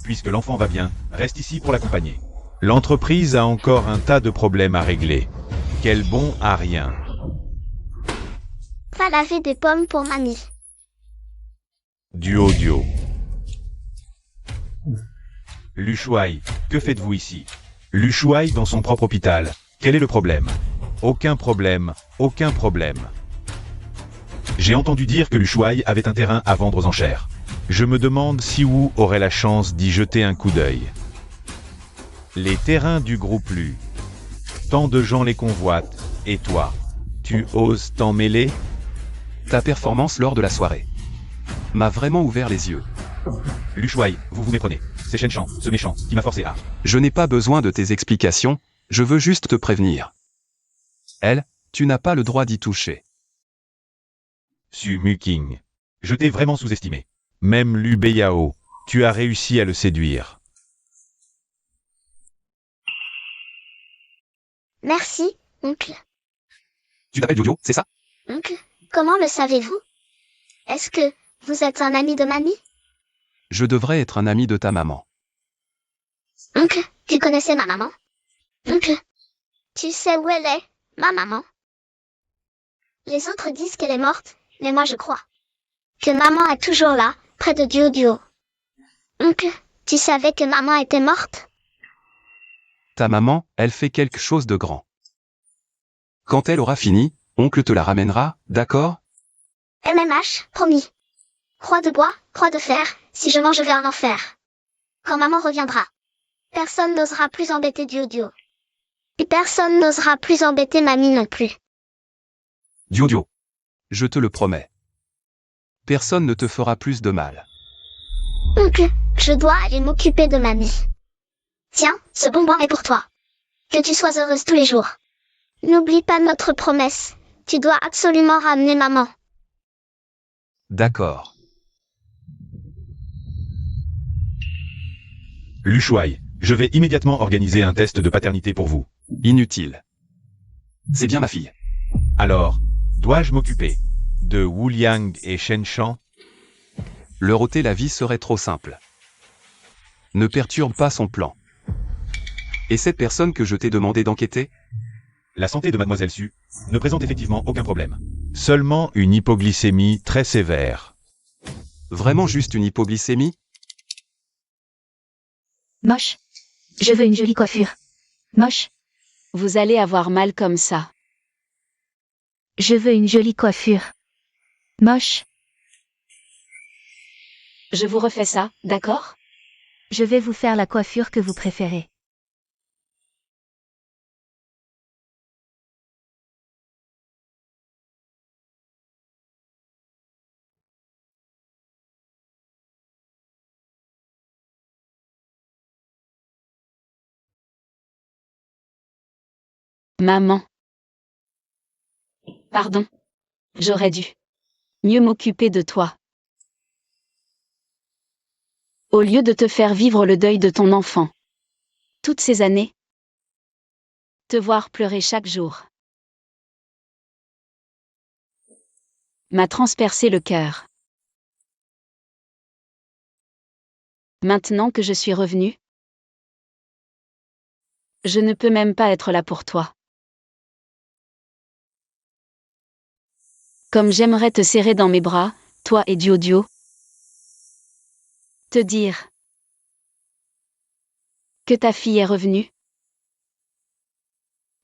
Puisque l'enfant va bien, reste ici pour l'accompagner. L'entreprise a encore un tas de problèmes à régler. Quel bon à rien. Va laver des pommes pour mamie. Duo. Lu Shuai, que faites-vous ici? Lu Shuai dans son propre hôpital. Quel est le problème? Aucun problème. J'ai entendu dire que Lu Shuai avait un terrain à vendre aux enchères. Je me demande si Wu aurait la chance d'y jeter un coup d'œil. Les terrains du groupe Lu. Tant de gens les convoitent, et toi, tu oses t'en mêler? Ta performance lors de la soirée m'a vraiment ouvert les yeux. Lu Shuai, vous vous méprenez. C'est Shen Shang, ce méchant, qui m'a forcé à... Je n'ai pas besoin de tes explications, je veux juste te prévenir. Elle, tu n'as pas le droit d'y toucher. Sumuking. Je t'ai vraiment sous-estimé. Même Lu Beiyao, tu as réussi à le séduire. Merci, oncle. Tu t'appelles Jojo, c'est ça? Oncle, comment le savez-vous? Est-ce que vous êtes un ami de mamie? Je devrais être un ami de ta maman. Oncle, tu connaissais ma maman? Oncle, tu sais où elle est, ma maman? Les autres disent qu'elle est morte, mais moi je crois que maman est toujours là, près de Duo. Oncle, tu savais que maman était morte? Ta maman, elle fait quelque chose de grand. Quand elle aura fini, oncle te la ramènera, d'accord? MMH, promis. Croix de bois, croix de fer, si je mange je vais en enfer. Quand maman reviendra, personne n'osera plus embêter Dio. Et personne n'osera plus embêter mamie non plus. Dio, je te le promets. Personne ne te fera plus de mal. Oncle, je dois aller m'occuper de mamie. Tiens, ce bonbon est pour toi. Que tu sois heureuse tous les jours. N'oublie pas notre promesse. Tu dois absolument ramener maman. D'accord. Lu Shuai, je vais immédiatement organiser un test de paternité pour vous. Inutile. C'est bien ma fille. Alors, dois-je m'occuper de Wu Liang et Shen Shan? Leur ôter la vie serait trop simple. Ne perturbe pas son plan. Et cette personne que je t'ai demandé d'enquêter? La santé de Mademoiselle Su ne présente effectivement aucun problème. Seulement une hypoglycémie très sévère. Vraiment juste une hypoglycémie? Moche. Je veux une jolie coiffure. Moche. Vous allez avoir mal comme ça. Je veux une jolie coiffure. Moche. Je vous refais ça, d'accord? Je vais vous faire la coiffure que vous préférez. Maman. Pardon. J'aurais dû mieux m'occuper de toi. Au lieu de te faire vivre le deuil de ton enfant. Toutes ces années. Te voir pleurer chaque jour. M'a transpercé le cœur. Maintenant que je suis revenue, je ne peux même pas être là pour toi. Comme j'aimerais te serrer dans mes bras, toi et Dio. Te dire que ta fille est revenue.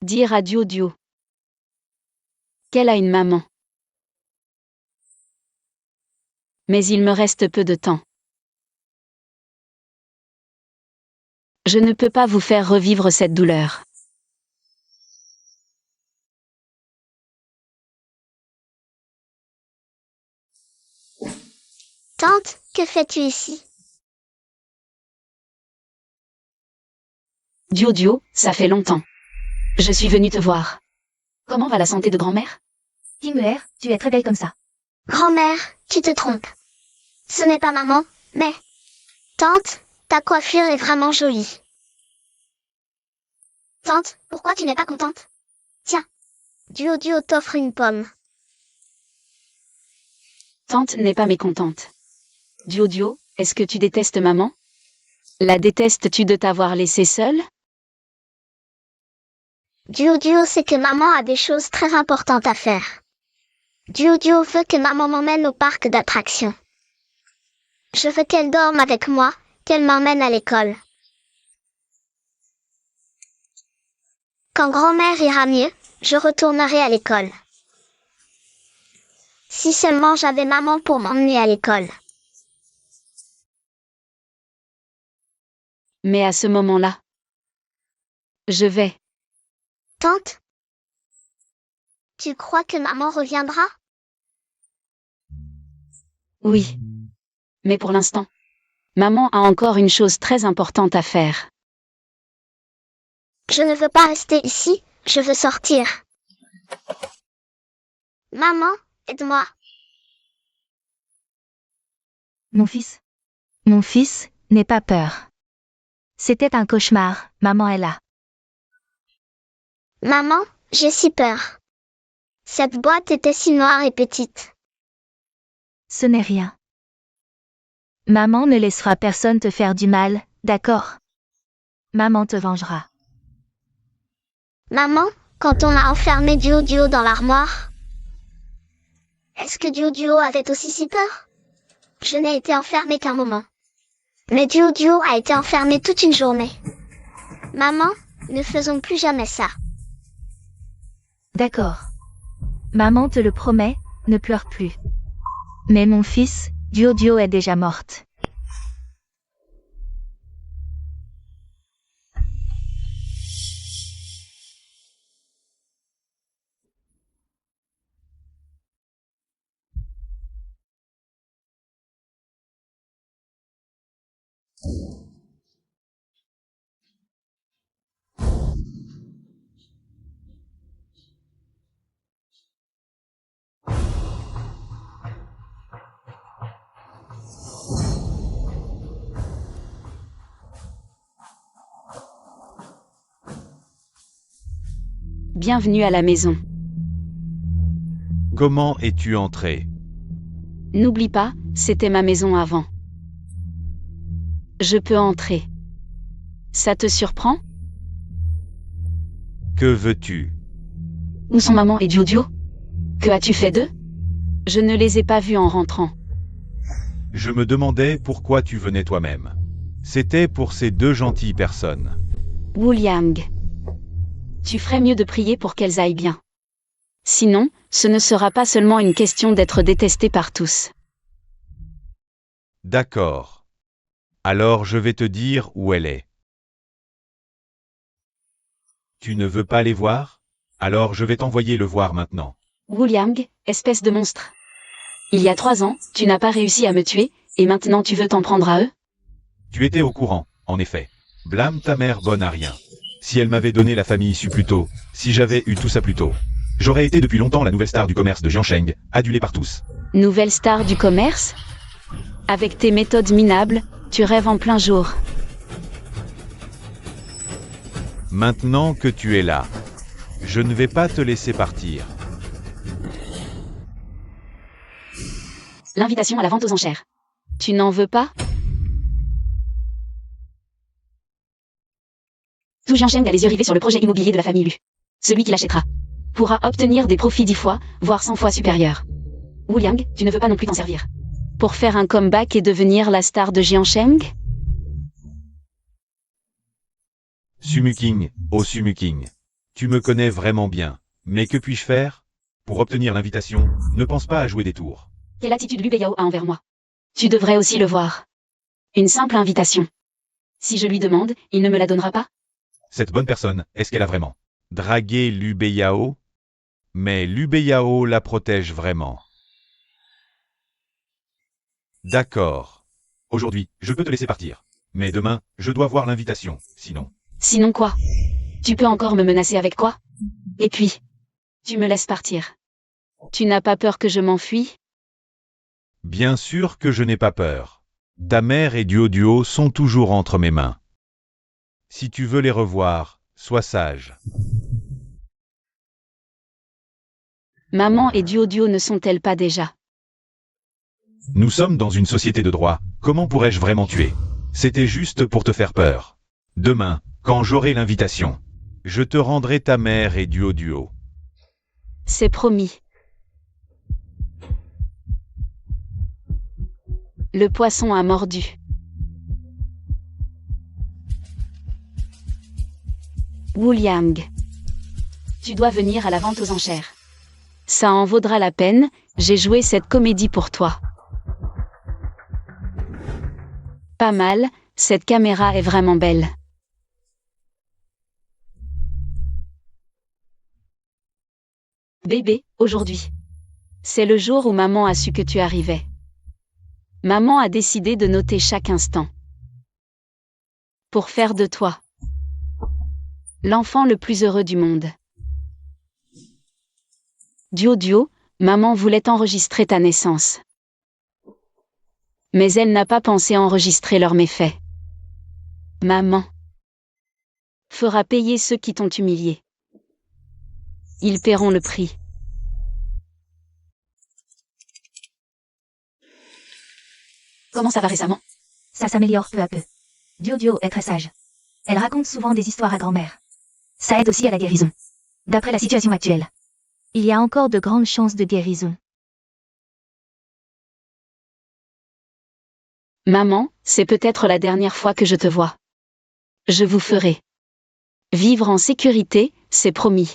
Dire à Dio qu'elle a une maman. Mais il me reste peu de temps. Je ne peux pas vous faire revivre cette douleur. Tante, que fais-tu ici? Dio, ça fait longtemps. Je suis venue te voir. Comment va la santé de grand-mère? Tingler, tu es très belle comme ça. Grand-mère, tu te trompes. Ce n'est pas maman, mais... Tante, ta coiffure est vraiment jolie. Tante, pourquoi tu n'es pas contente? Tiens, Dio t'offre une pomme. Tante n'est pas mécontente. Dio, est-ce que tu détestes maman? La détestes-tu de t'avoir laissée seule? Dio sait que maman a des choses très importantes à faire. Dio veut que maman m'emmène au parc d'attractions. Je veux qu'elle dorme avec moi, qu'elle m'emmène à l'école. Quand grand-mère ira mieux, je retournerai à l'école. Si seulement j'avais maman pour m'emmener à l'école. Mais à ce moment-là, je vais. Tante, tu crois que maman reviendra? Oui. Mais pour l'instant, maman a encore une chose très importante à faire. Je ne veux pas rester ici, je veux sortir. Maman, aide-moi. Mon fils. Mon fils, n'aie pas peur. C'était un cauchemar, maman est là. Maman, j'ai si peur. Cette boîte était si noire et petite. Ce n'est rien. Maman ne laissera personne te faire du mal, d'accord? Maman te vengera. Maman, quand on a enfermé Dio dans l'armoire, est-ce que Dio avait aussi si peur? Je n'ai été enfermée qu'un moment. Mais Dio a été enfermé toute une journée. Maman, ne faisons plus jamais ça. D'accord. Maman te le promet, ne pleure plus. Mais mon fils, Duo est déjà morte. Bienvenue à la maison. Comment es-tu entré? N'oublie pas, c'était ma maison avant. Je peux entrer. Ça te surprend? Que veux-tu? Où sont maman et Duo? Que as-tu fait d'eux? Je ne les ai pas vus en rentrant. Je me demandais pourquoi tu venais toi-même. C'était pour ces deux gentilles personnes. William. Tu ferais mieux de prier pour qu'elles aillent bien. Sinon, ce ne sera pas seulement une question d'être détesté par tous. D'accord. Alors je vais te dire où elle est. Tu ne veux pas les voir? Alors je vais t'envoyer le voir maintenant. William, espèce de monstre. Il y a 3 ans, tu n'as pas réussi à me tuer, et maintenant tu veux t'en prendre à eux? Tu étais au courant, en effet. Blâme ta mère bonne à rien. Si elle m'avait donné la famille issue plus tôt, si j'avais eu tout ça plus tôt, j'aurais été depuis longtemps la nouvelle star du commerce de Jiansheng, adulée par tous. Nouvelle star du commerce? Avec tes méthodes minables, tu rêves en plein jour. Maintenant que tu es là, je ne vais pas te laisser partir. L'invitation à la vente aux enchères. Tu n'en veux pas? Tout Jiansheng a les yeux rivés sur le projet immobilier de la famille Lu. Celui qui l'achètera pourra obtenir des profits 10 fois, voire 100 fois supérieurs. William, tu ne veux pas non plus t'en servir pour faire un comeback et devenir la star de Jiansheng? Sumuking, oh Sumuking. Tu me connais vraiment bien. Mais que puis-je faire? Pour obtenir l'invitation, ne pense pas à jouer des tours. Quelle attitude Liu Beiyao a envers moi? Tu devrais aussi le voir. Une simple invitation. Si je lui demande, il ne me la donnera pas? Cette bonne personne, est-ce qu'elle a vraiment dragué Liu Beiyao? Mais Liu Beiyao la protège vraiment. D'accord. Aujourd'hui, je peux te laisser partir. Mais demain, je dois voir l'invitation, sinon... Sinon quoi? Tu peux encore me menacer avec quoi? Et puis, tu me laisses partir. Tu n'as pas peur que je m'enfuie? Bien sûr que je n'ai pas peur. Ta mère et Duo sont toujours entre mes mains. Si tu veux les revoir, sois sage. Maman et Duo ne sont-elles pas déjà? Nous sommes dans une société de droit, comment pourrais-je vraiment tuer? C'était juste pour te faire peur. Demain, quand j'aurai l'invitation, je te rendrai ta mère et Duo. C'est promis. Le poisson a mordu. William. Tu dois venir à la vente aux enchères. Ça en vaudra la peine, j'ai joué cette comédie pour toi. Pas mal, cette caméra est vraiment belle. Bébé, aujourd'hui. C'est le jour où maman a su que tu arrivais. Maman a décidé de noter chaque instant. Pour faire de toi l'enfant le plus heureux du monde. Duo, maman voulait enregistrer ta naissance. Mais elle n'a pas pensé enregistrer leurs méfaits. Maman fera payer ceux qui t'ont humilié. Ils paieront le prix. Comment ça va récemment? Ça s'améliore peu à peu. Duo est très sage. Elle raconte souvent des histoires à grand-mère. Ça aide aussi à la guérison. D'après la situation actuelle, il y a encore de grandes chances de guérison. Maman, c'est peut-être la dernière fois que je te vois. Je vous ferai vivre en sécurité, c'est promis.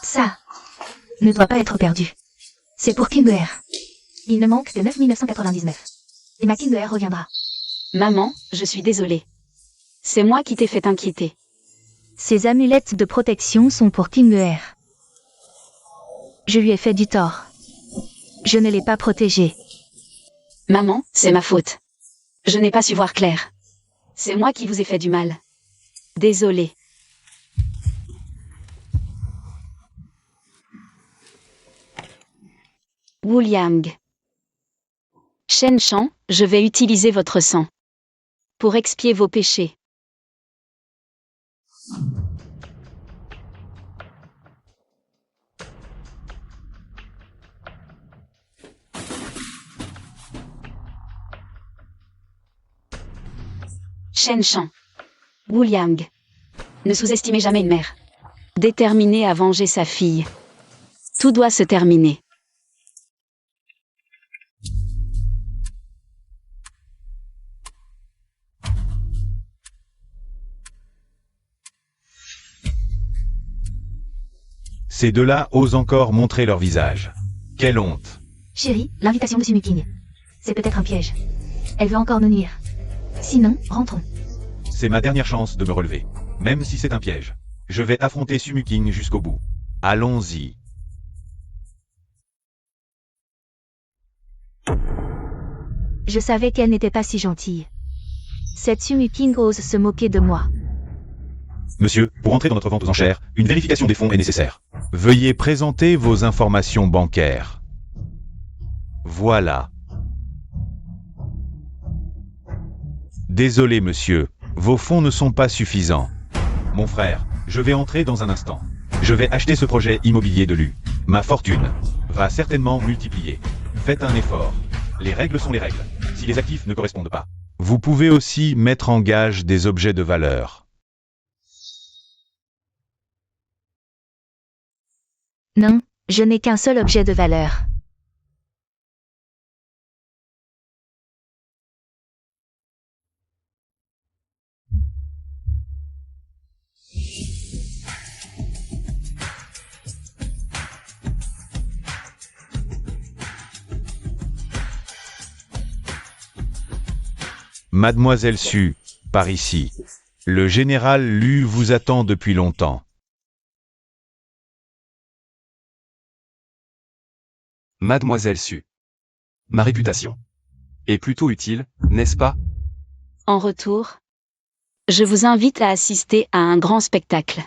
Ça ne doit pas être perdu. C'est pour Kinguer. Il ne manque que 9 999. Et ma Kinguer reviendra. Maman, je suis désolée. C'est moi qui t'ai fait inquiéter. Ces amulettes de protection sont pour Kinguer. Je lui ai fait du tort. Je ne l'ai pas protégé. Maman, c'est ma faute. Je n'ai pas su voir clair. C'est moi qui vous ai fait du mal. Désolée. Wuliang. Shen Shan, je vais utiliser votre sang. Pour expier vos péchés. Shen Shan. Wuliang. Ne sous-estimez jamais une mère. Déterminée à venger sa fille. Tout doit se terminer. Ces deux-là osent encore montrer leur visage. Quelle honte. Chérie, l'invitation de Sumuking. C'est peut-être un piège. Elle veut encore nous nuire. Sinon, rentrons. C'est ma dernière chance de me relever. Même si c'est un piège. Je vais affronter Sumuking jusqu'au bout. Allons-y. Je savais qu'elle n'était pas si gentille. Cette Sumuking ose se moquer de moi. Monsieur, pour entrer dans notre vente aux enchères, une vérification des fonds est nécessaire. Veuillez présenter vos informations bancaires. Voilà. Désolé monsieur, vos fonds ne sont pas suffisants. Mon frère, je vais entrer dans un instant. Je vais acheter ce projet immobilier de l'U. Ma fortune va certainement multiplier. Faites un effort. Les règles sont les règles. Si les actifs ne correspondent pas, vous pouvez aussi mettre en gage des objets de valeur. Non, je n'ai qu'un seul objet de valeur. Mademoiselle Su, par ici. Le général Lu vous attend depuis longtemps. Mademoiselle Su. Ma réputation est plutôt utile, n'est-ce pas? En retour, je vous invite à assister à un grand spectacle.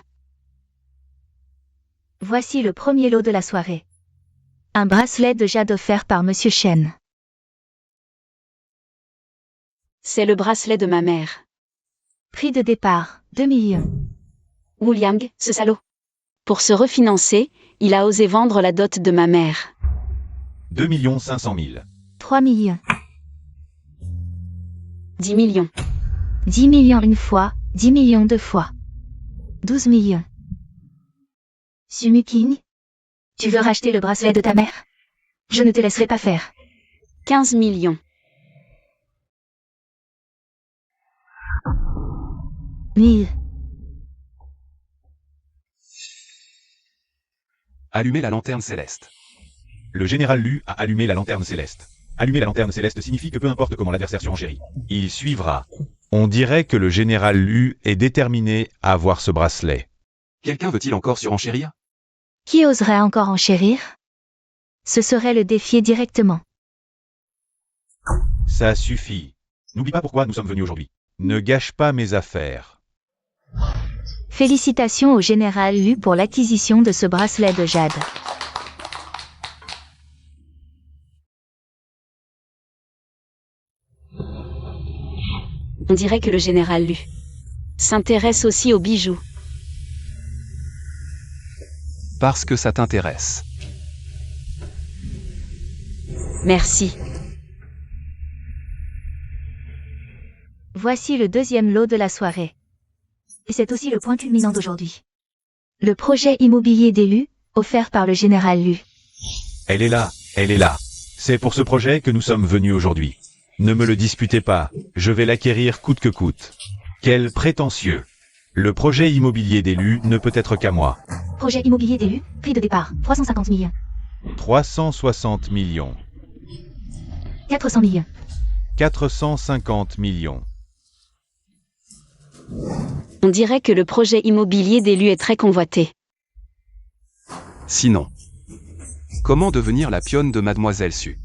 Voici le premier lot de la soirée. Un bracelet de jade offert par Monsieur Shen. C'est le bracelet de ma mère. Prix de départ, 2 millions. Wuliang, ce salaud. Pour se refinancer, il a osé vendre la dot de ma mère. 2 500 000. 3 millions. 10 millions. 10 millions une fois, 10 millions deux fois. 12 millions. Sumuking, tu veux racheter le bracelet de ta mère? Je ne te laisserai pas faire. 15 millions. 1000. Allumez la lanterne céleste. Le général Lu a allumé la lanterne céleste. Allumer la lanterne céleste signifie que peu importe comment l'adversaire surenchérit, il suivra. On dirait que le général Lu est déterminé à avoir ce bracelet. Quelqu'un veut-il encore surenchérir? Qui oserait encore enchérir? Ce serait le défier directement. Ça suffit. N'oublie pas pourquoi nous sommes venus aujourd'hui. Ne gâche pas mes affaires. Félicitations au général Lu pour l'acquisition de ce bracelet de jade. On dirait que le général Lu s'intéresse aussi aux bijoux. Parce que ça t'intéresse. Merci. Voici le deuxième lot de la soirée. Et c'est aussi le point culminant d'aujourd'hui. Le projet immobilier d'élu, offert par le général Lu. Elle est là, elle est là. C'est pour ce projet que nous sommes venus aujourd'hui. Ne me le disputez pas, je vais l'acquérir coûte que coûte. Quel prétentieux. Le projet immobilier d'élu ne peut être qu'à moi. Projet immobilier d'élu, prix de départ, 350 millions. 360 millions. 400 millions. 450 millions. On dirait que le projet immobilier d'élu est très convoité. Sinon, comment devenir la pionne de Mademoiselle Su?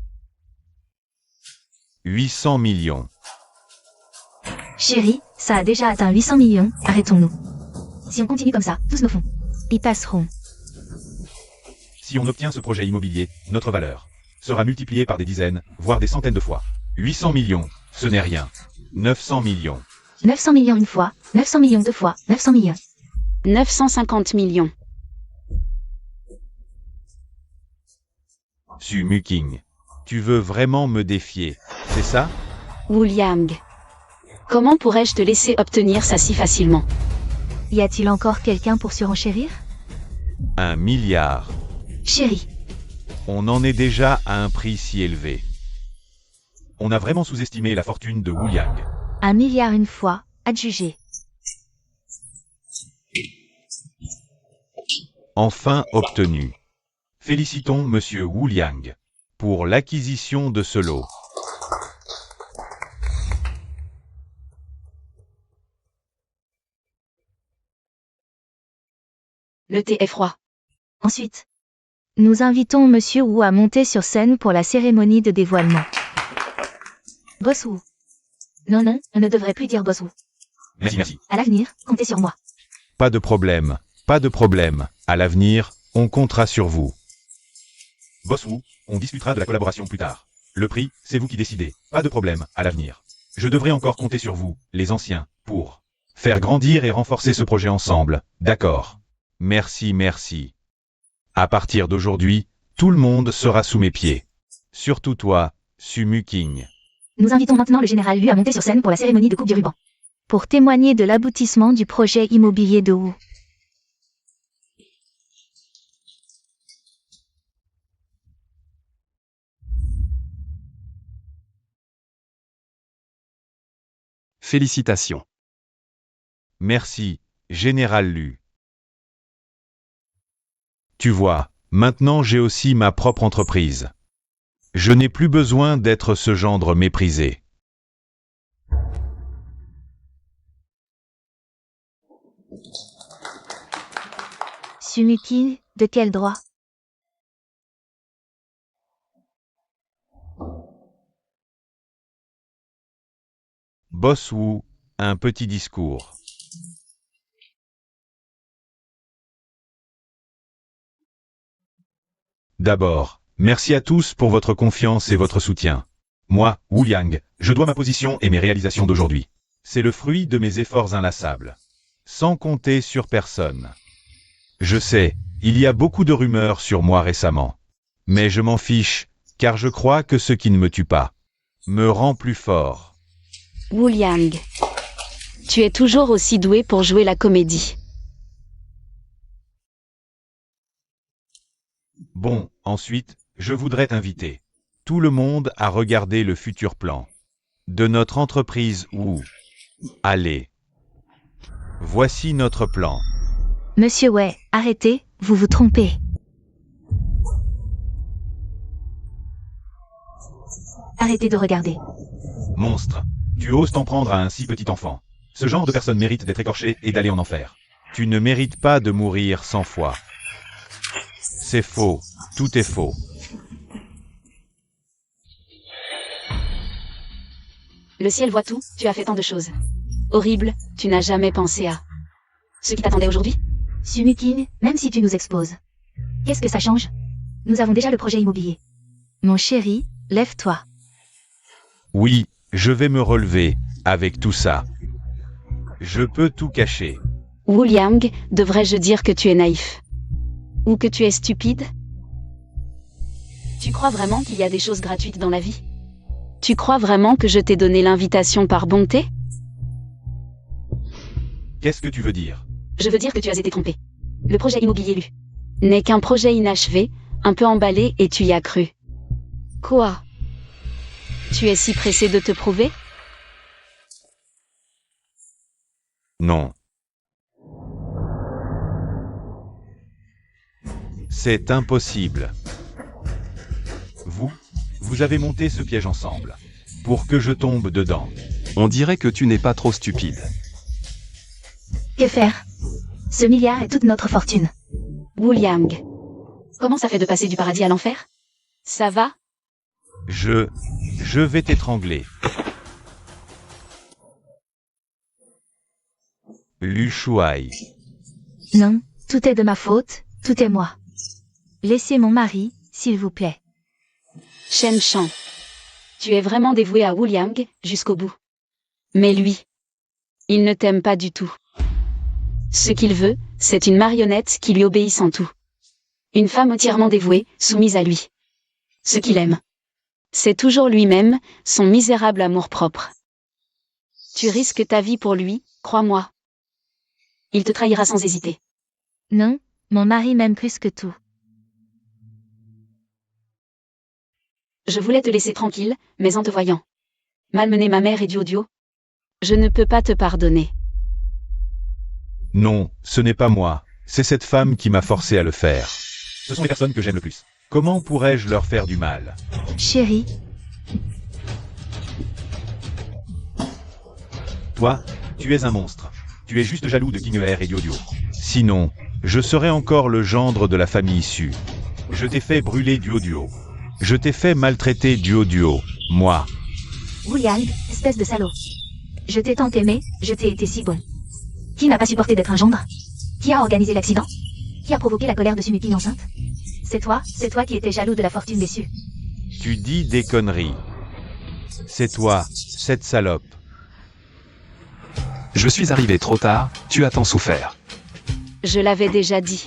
800 millions. Chérie, ça a déjà atteint 800 millions, arrêtons-nous. Si on continue comme ça, tous nos fonds y passeront. Si on obtient ce projet immobilier, notre valeur sera multipliée par des dizaines, voire des centaines de fois. 800 millions, ce n'est rien. 900 millions. 900 millions une fois, 900 millions deux fois, 900 millions. 950 millions. Su Muking. Tu veux vraiment me défier, c'est ça? Wu Liang. Comment pourrais-je te laisser obtenir ça si facilement? Y a-t-il encore quelqu'un pour surenchérir? 1 milliard. Chérie, On en est déjà à un prix si élevé. On a vraiment sous-estimé la fortune de Wu Liang. 1 milliard une fois, adjugé. Enfin obtenu. Félicitons Monsieur Wu Liang pour l'acquisition de ce lot. Le thé est froid. Ensuite, nous invitons Monsieur Wu à monter sur scène pour la cérémonie de dévoilement. Boss Wu. Non, non, on ne devrait plus dire Boss Wu. Merci. À l'avenir, comptez sur moi. Pas de problème, pas de problème. À l'avenir, on comptera sur vous. Boss Wu, on discutera de la collaboration plus tard. Le prix, c'est vous qui décidez. Pas de problème, à l'avenir. Je devrais encore compter sur vous, les anciens, pour faire grandir et renforcer ce projet ensemble. D'accord. Merci, merci. À partir d'aujourd'hui, tout le monde sera sous mes pieds. Surtout toi, Su Muking. Nous invitons maintenant le général Lu à monter sur scène pour la cérémonie de coupe du ruban. Pour témoigner de l'aboutissement du projet immobilier de Wu. Félicitations. Merci, Général Lu. Tu vois, maintenant j'ai aussi ma propre entreprise. Je n'ai plus besoin d'être ce gendre méprisé. Sumuki, de quel droit? Boss Wu, un petit discours. D'abord, merci à tous pour votre confiance et votre soutien. Moi, Wu Liang, je dois ma position et mes réalisations d'aujourd'hui. C'est le fruit de mes efforts inlassables. Sans compter sur personne. Je sais, il y a beaucoup de rumeurs sur moi récemment. Mais je m'en fiche, car je crois que ce qui ne me tue pas me rend plus fort. Wu Liang. Tu es toujours aussi doué pour jouer la comédie. Bon, ensuite, je voudrais t'inviter tout le monde à regarder le futur plan de notre entreprise Wu. Allez. Voici notre plan. Monsieur Wei, arrêtez, vous vous trompez. Arrêtez de regarder. Monstre, tu oses t'en prendre à un si petit enfant. Ce genre de personne mérite d'être écorché et d'aller en enfer. Tu ne mérites pas de mourir 100 fois. C'est faux, tout est faux. Le ciel voit tout, tu as fait tant de choses. Horrible, tu n'as jamais pensé à ce qui t'attendait aujourd'hui? Sumuki, même si tu nous exposes. Qu'est-ce que ça change? Nous avons déjà le projet immobilier. Mon chéri, lève-toi. Oui, je vais me relever avec tout ça. Je peux tout cacher. Wu Liang, devrais-je dire que tu es naïf? Ou que tu es stupide? Tu crois vraiment qu'il y a des choses gratuites dans la vie? Tu crois vraiment que je t'ai donné l'invitation par bonté? Qu'est-ce que tu veux dire? Je veux dire que tu as été trompé. Le projet immobilier Lu n'est qu'un projet inachevé, un peu emballé et tu y as cru. Quoi? Tu es si pressé de te prouver? Non. C'est impossible. Vous avez monté ce piège ensemble. Pour que je tombe dedans. On dirait que tu n'es pas trop stupide. Que faire? Ce milliard est toute notre fortune. Wu Liang. Comment ça fait de passer du paradis à l'enfer? Ça va? Je vais t'étrangler. Lu Shuai. Non, tout est de ma faute, tout est moi. Laissez mon mari, s'il vous plaît. Shen Shang. Tu es vraiment dévoué à Wu Liang, jusqu'au bout. Mais lui, il ne t'aime pas du tout. Ce qu'il veut, c'est une marionnette qui lui obéisse en tout. Une femme entièrement dévouée, soumise à lui. Ce qu'il aime, c'est toujours lui-même, son misérable amour-propre. Tu risques ta vie pour lui, crois-moi. Il te trahira sans hésiter. Non, mon mari m'aime plus que tout. Je voulais te laisser tranquille, mais en te voyant malmener ma mère et Duoduo, je ne peux pas te pardonner. Non, ce n'est pas moi. C'est cette femme qui m'a forcé à le faire. Ce sont les personnes que j'aime le plus. Comment pourrais-je leur faire du mal? Chérie, Toi, tu es un monstre. Tu es juste jaloux de Kingher et Duoduo. Sinon, je serais encore le gendre de la famille issue. Je t'ai fait brûler Duoduo. Je t'ai fait maltraiter Duoduo. Moi. Wu Liang, espèce de salaud. Je t'ai tant aimé, je t'ai été si bon. Qui n'a pas supporté d'être un gendre? Qui a organisé l'accident? Qui a provoqué la colère de Sumuping enceinte? C'est toi qui étais jaloux de la fortune déçue. Tu dis des conneries. C'est toi, cette salope. Je suis arrivé trop tard, tu as tant souffert. Je l'avais déjà dit.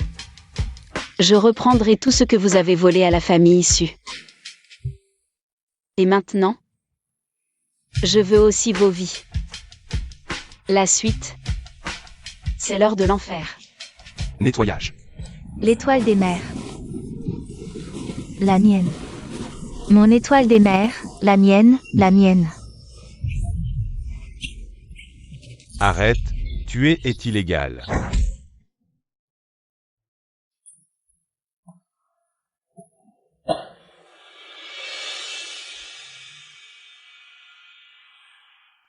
Je reprendrai tout ce que vous avez volé à la famille issue. Et maintenant, je veux aussi vos vies. La suite, c'est l'heure de l'enfer. Nettoyage. L'étoile des mers. La mienne. Mon étoile des mers, la mienne, la mienne. Arrête, tuer est illégal.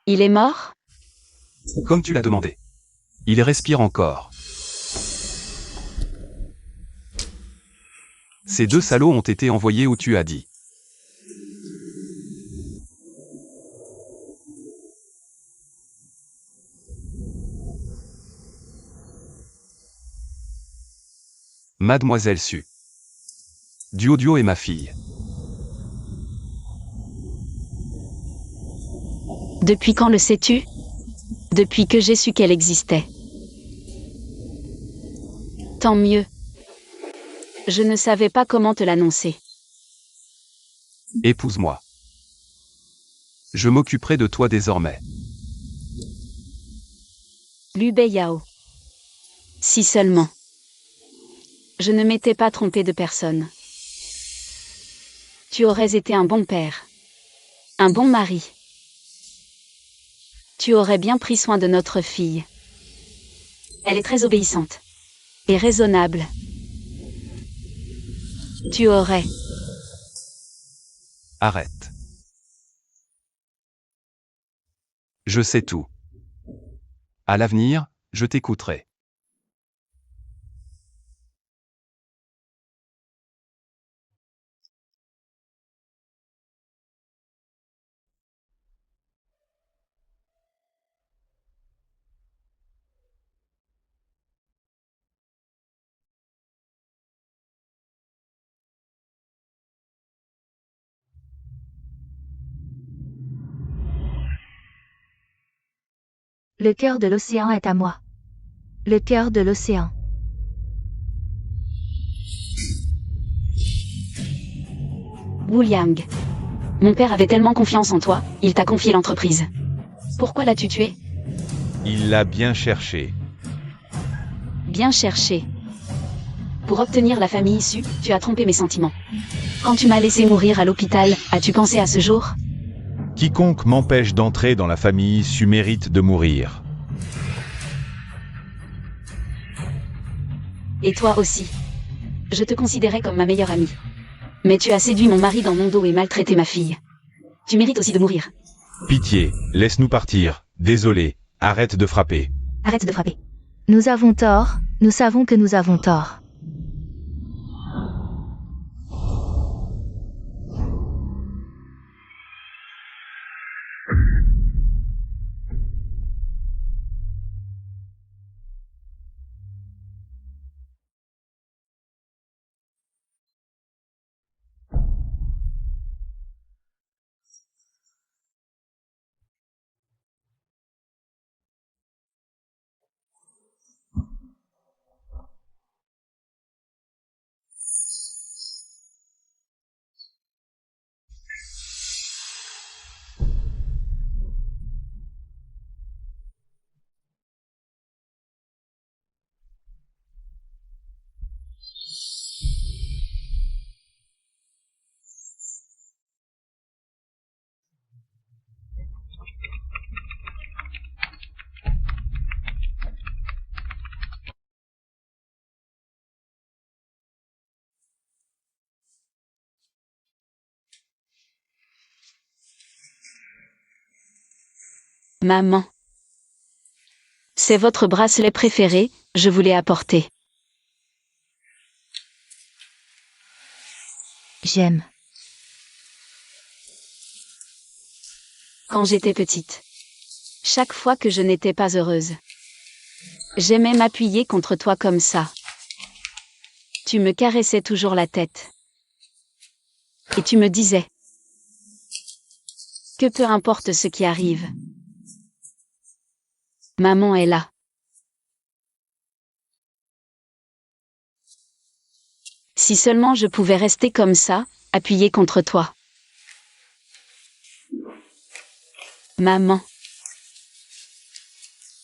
Il est mort? Comme tu l'as demandé. Il respire encore. Ces deux salauds ont été envoyés où tu as dit. Mademoiselle Su. Duoduo est ma fille. Depuis quand le sais-tu? Depuis que j'ai su qu'elle existait. Tant mieux. Je ne savais pas comment te l'annoncer. Épouse-moi. Je m'occuperai de toi désormais. Liu Beiyao. Si seulement. Je ne m'étais pas trompé de personne. Tu aurais été un bon père. Un bon mari. Tu aurais bien pris soin de notre fille. Elle est très obéissante. Et raisonnable. Tu aurais. Arrête. Je sais tout. À l'avenir, je t'écouterai. Le cœur de l'océan est à moi. Le cœur de l'océan. Wu Liang. Mon père avait tellement confiance en toi, il t'a confié l'entreprise. Pourquoi l'as-tu tué? Il l'a bien cherché. Bien cherché. Pour obtenir la famille issue, tu as trompé mes sentiments. Quand tu m'as laissé mourir à l'hôpital, as-tu pensé à ce jour? Quiconque m'empêche d'entrer dans la famille issue mérite de mourir. Et toi aussi. Je te considérais comme ma meilleure amie. Mais tu as séduit mon mari dans mon dos et maltraité ma fille. Tu mérites aussi de mourir. Pitié, laisse-nous partir. Désolé, arrête de frapper. Arrête de frapper. Nous avons tort, nous savons que nous avons tort. Maman. C'est votre bracelet préféré, je vous l'ai apporté. J'aime. Quand j'étais petite. Chaque fois que je n'étais pas heureuse. J'aimais m'appuyer contre toi comme ça. Tu me caressais toujours la tête. Et tu me disais que peu importe ce qui arrive, maman est là. Si seulement je pouvais rester comme ça, appuyée contre toi. Maman.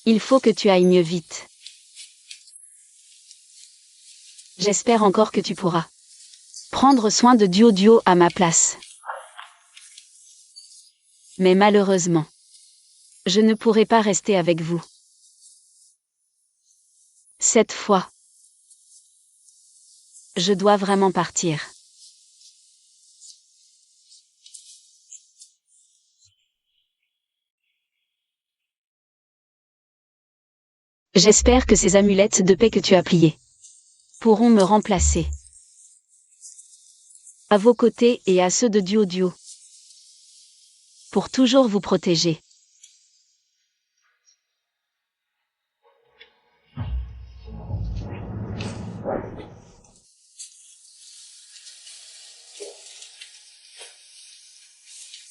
Il faut que tu ailles mieux vite. J'espère encore que tu pourras prendre soin de Duo à ma place. Mais malheureusement, je ne pourrai pas rester avec vous. Cette fois, je dois vraiment partir. J'espère que ces amulettes de paix que tu as pliées pourront me remplacer. À vos côtés et à ceux de Duo. Pour toujours vous protéger.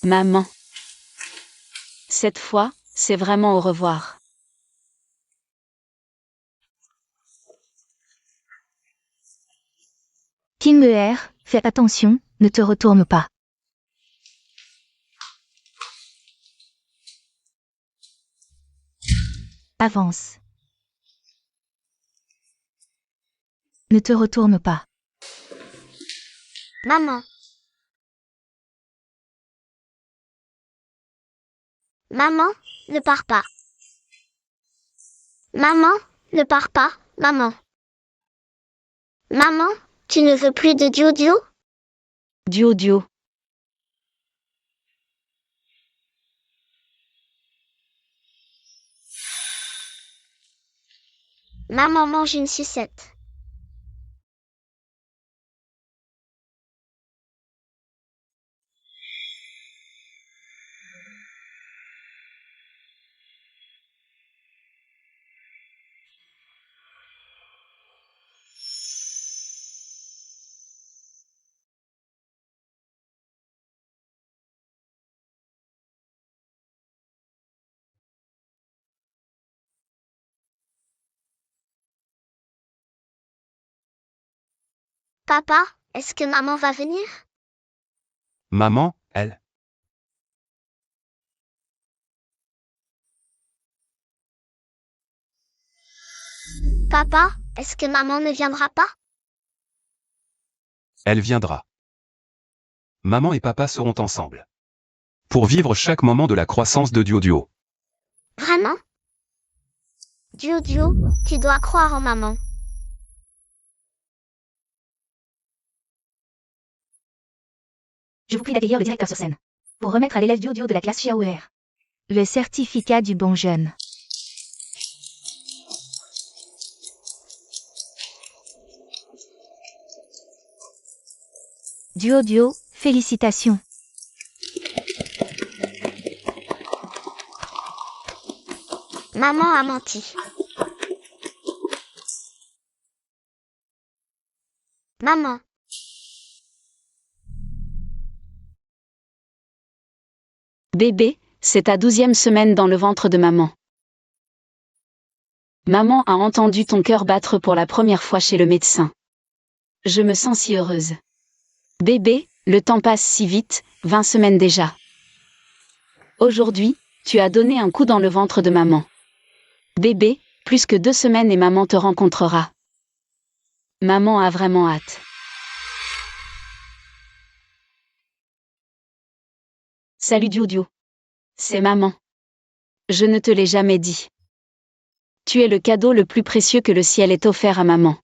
Maman. Cette fois, c'est vraiment au revoir. King Meher, fais attention, ne te retourne pas. Avance. Ne te retourne pas. Maman. Maman, ne pars pas. Maman, ne pars pas, maman. Maman, tu ne veux plus de Duo? Duo. Maman mange une sucette. Papa, est-ce que maman va venir? Maman, elle. Papa, est-ce que maman ne viendra pas? Elle viendra. Maman et papa seront ensemble. Pour vivre chaque moment de la croissance de Duo. Vraiment? Duo, tu dois croire en maman. Je vous prie d'accueillir le directeur sur scène. Pour remettre à l'élève du audio de la classe Xiaoer le certificat du bon jeune. Duo, félicitations. Maman a menti. Maman. Bébé, c'est ta 12e semaine dans le ventre de maman. Maman a entendu ton cœur battre pour la première fois chez le médecin. Je me sens si heureuse. Bébé, le temps passe si vite, 20 semaines déjà. Aujourd'hui, tu as donné un coup dans le ventre de maman. Bébé, plus que 2 semaines et maman te rencontrera. Maman a vraiment hâte. Salut Duo. C'est maman. Je ne te l'ai jamais dit. Tu es le cadeau le plus précieux que le ciel ait offert à maman.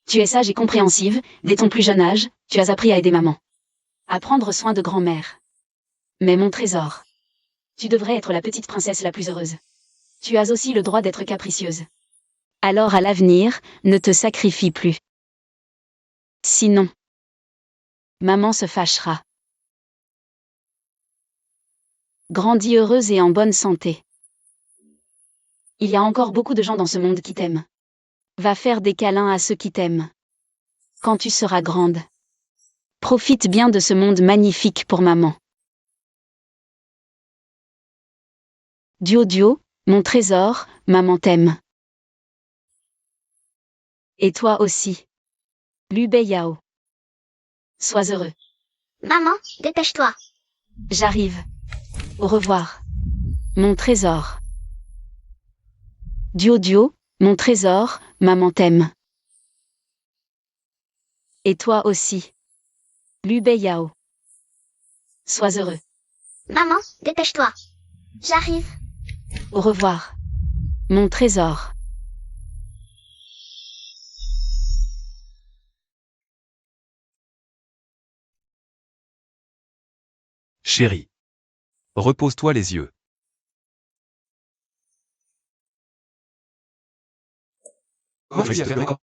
Tu es sage et compréhensive, dès ton plus jeune âge, tu as appris à aider maman. À prendre soin de grand-mère. Mais mon trésor. Tu devrais être la petite princesse la plus heureuse. Tu as aussi le droit d'être capricieuse. Alors à l'avenir, ne te sacrifie plus. Sinon, maman se fâchera. Grandis heureuse et en bonne santé. Il y a encore beaucoup de gens dans ce monde qui t'aiment. Va faire des câlins à ceux qui t'aiment. Quand tu seras grande. Profite bien de ce monde magnifique pour maman. Duo, mon trésor, maman t'aime. Et toi aussi. Lubei Yao. Sois heureux. Maman, dépêche-toi. J'arrive. Au revoir. Mon trésor. Duo, mon trésor, maman t'aime. Et toi aussi. Lubei Yao. Sois heureux. Maman, dépêche-toi. J'arrive. Au revoir. Mon trésor. Chérie. Repose-toi les yeux. Comment tu as fait encore?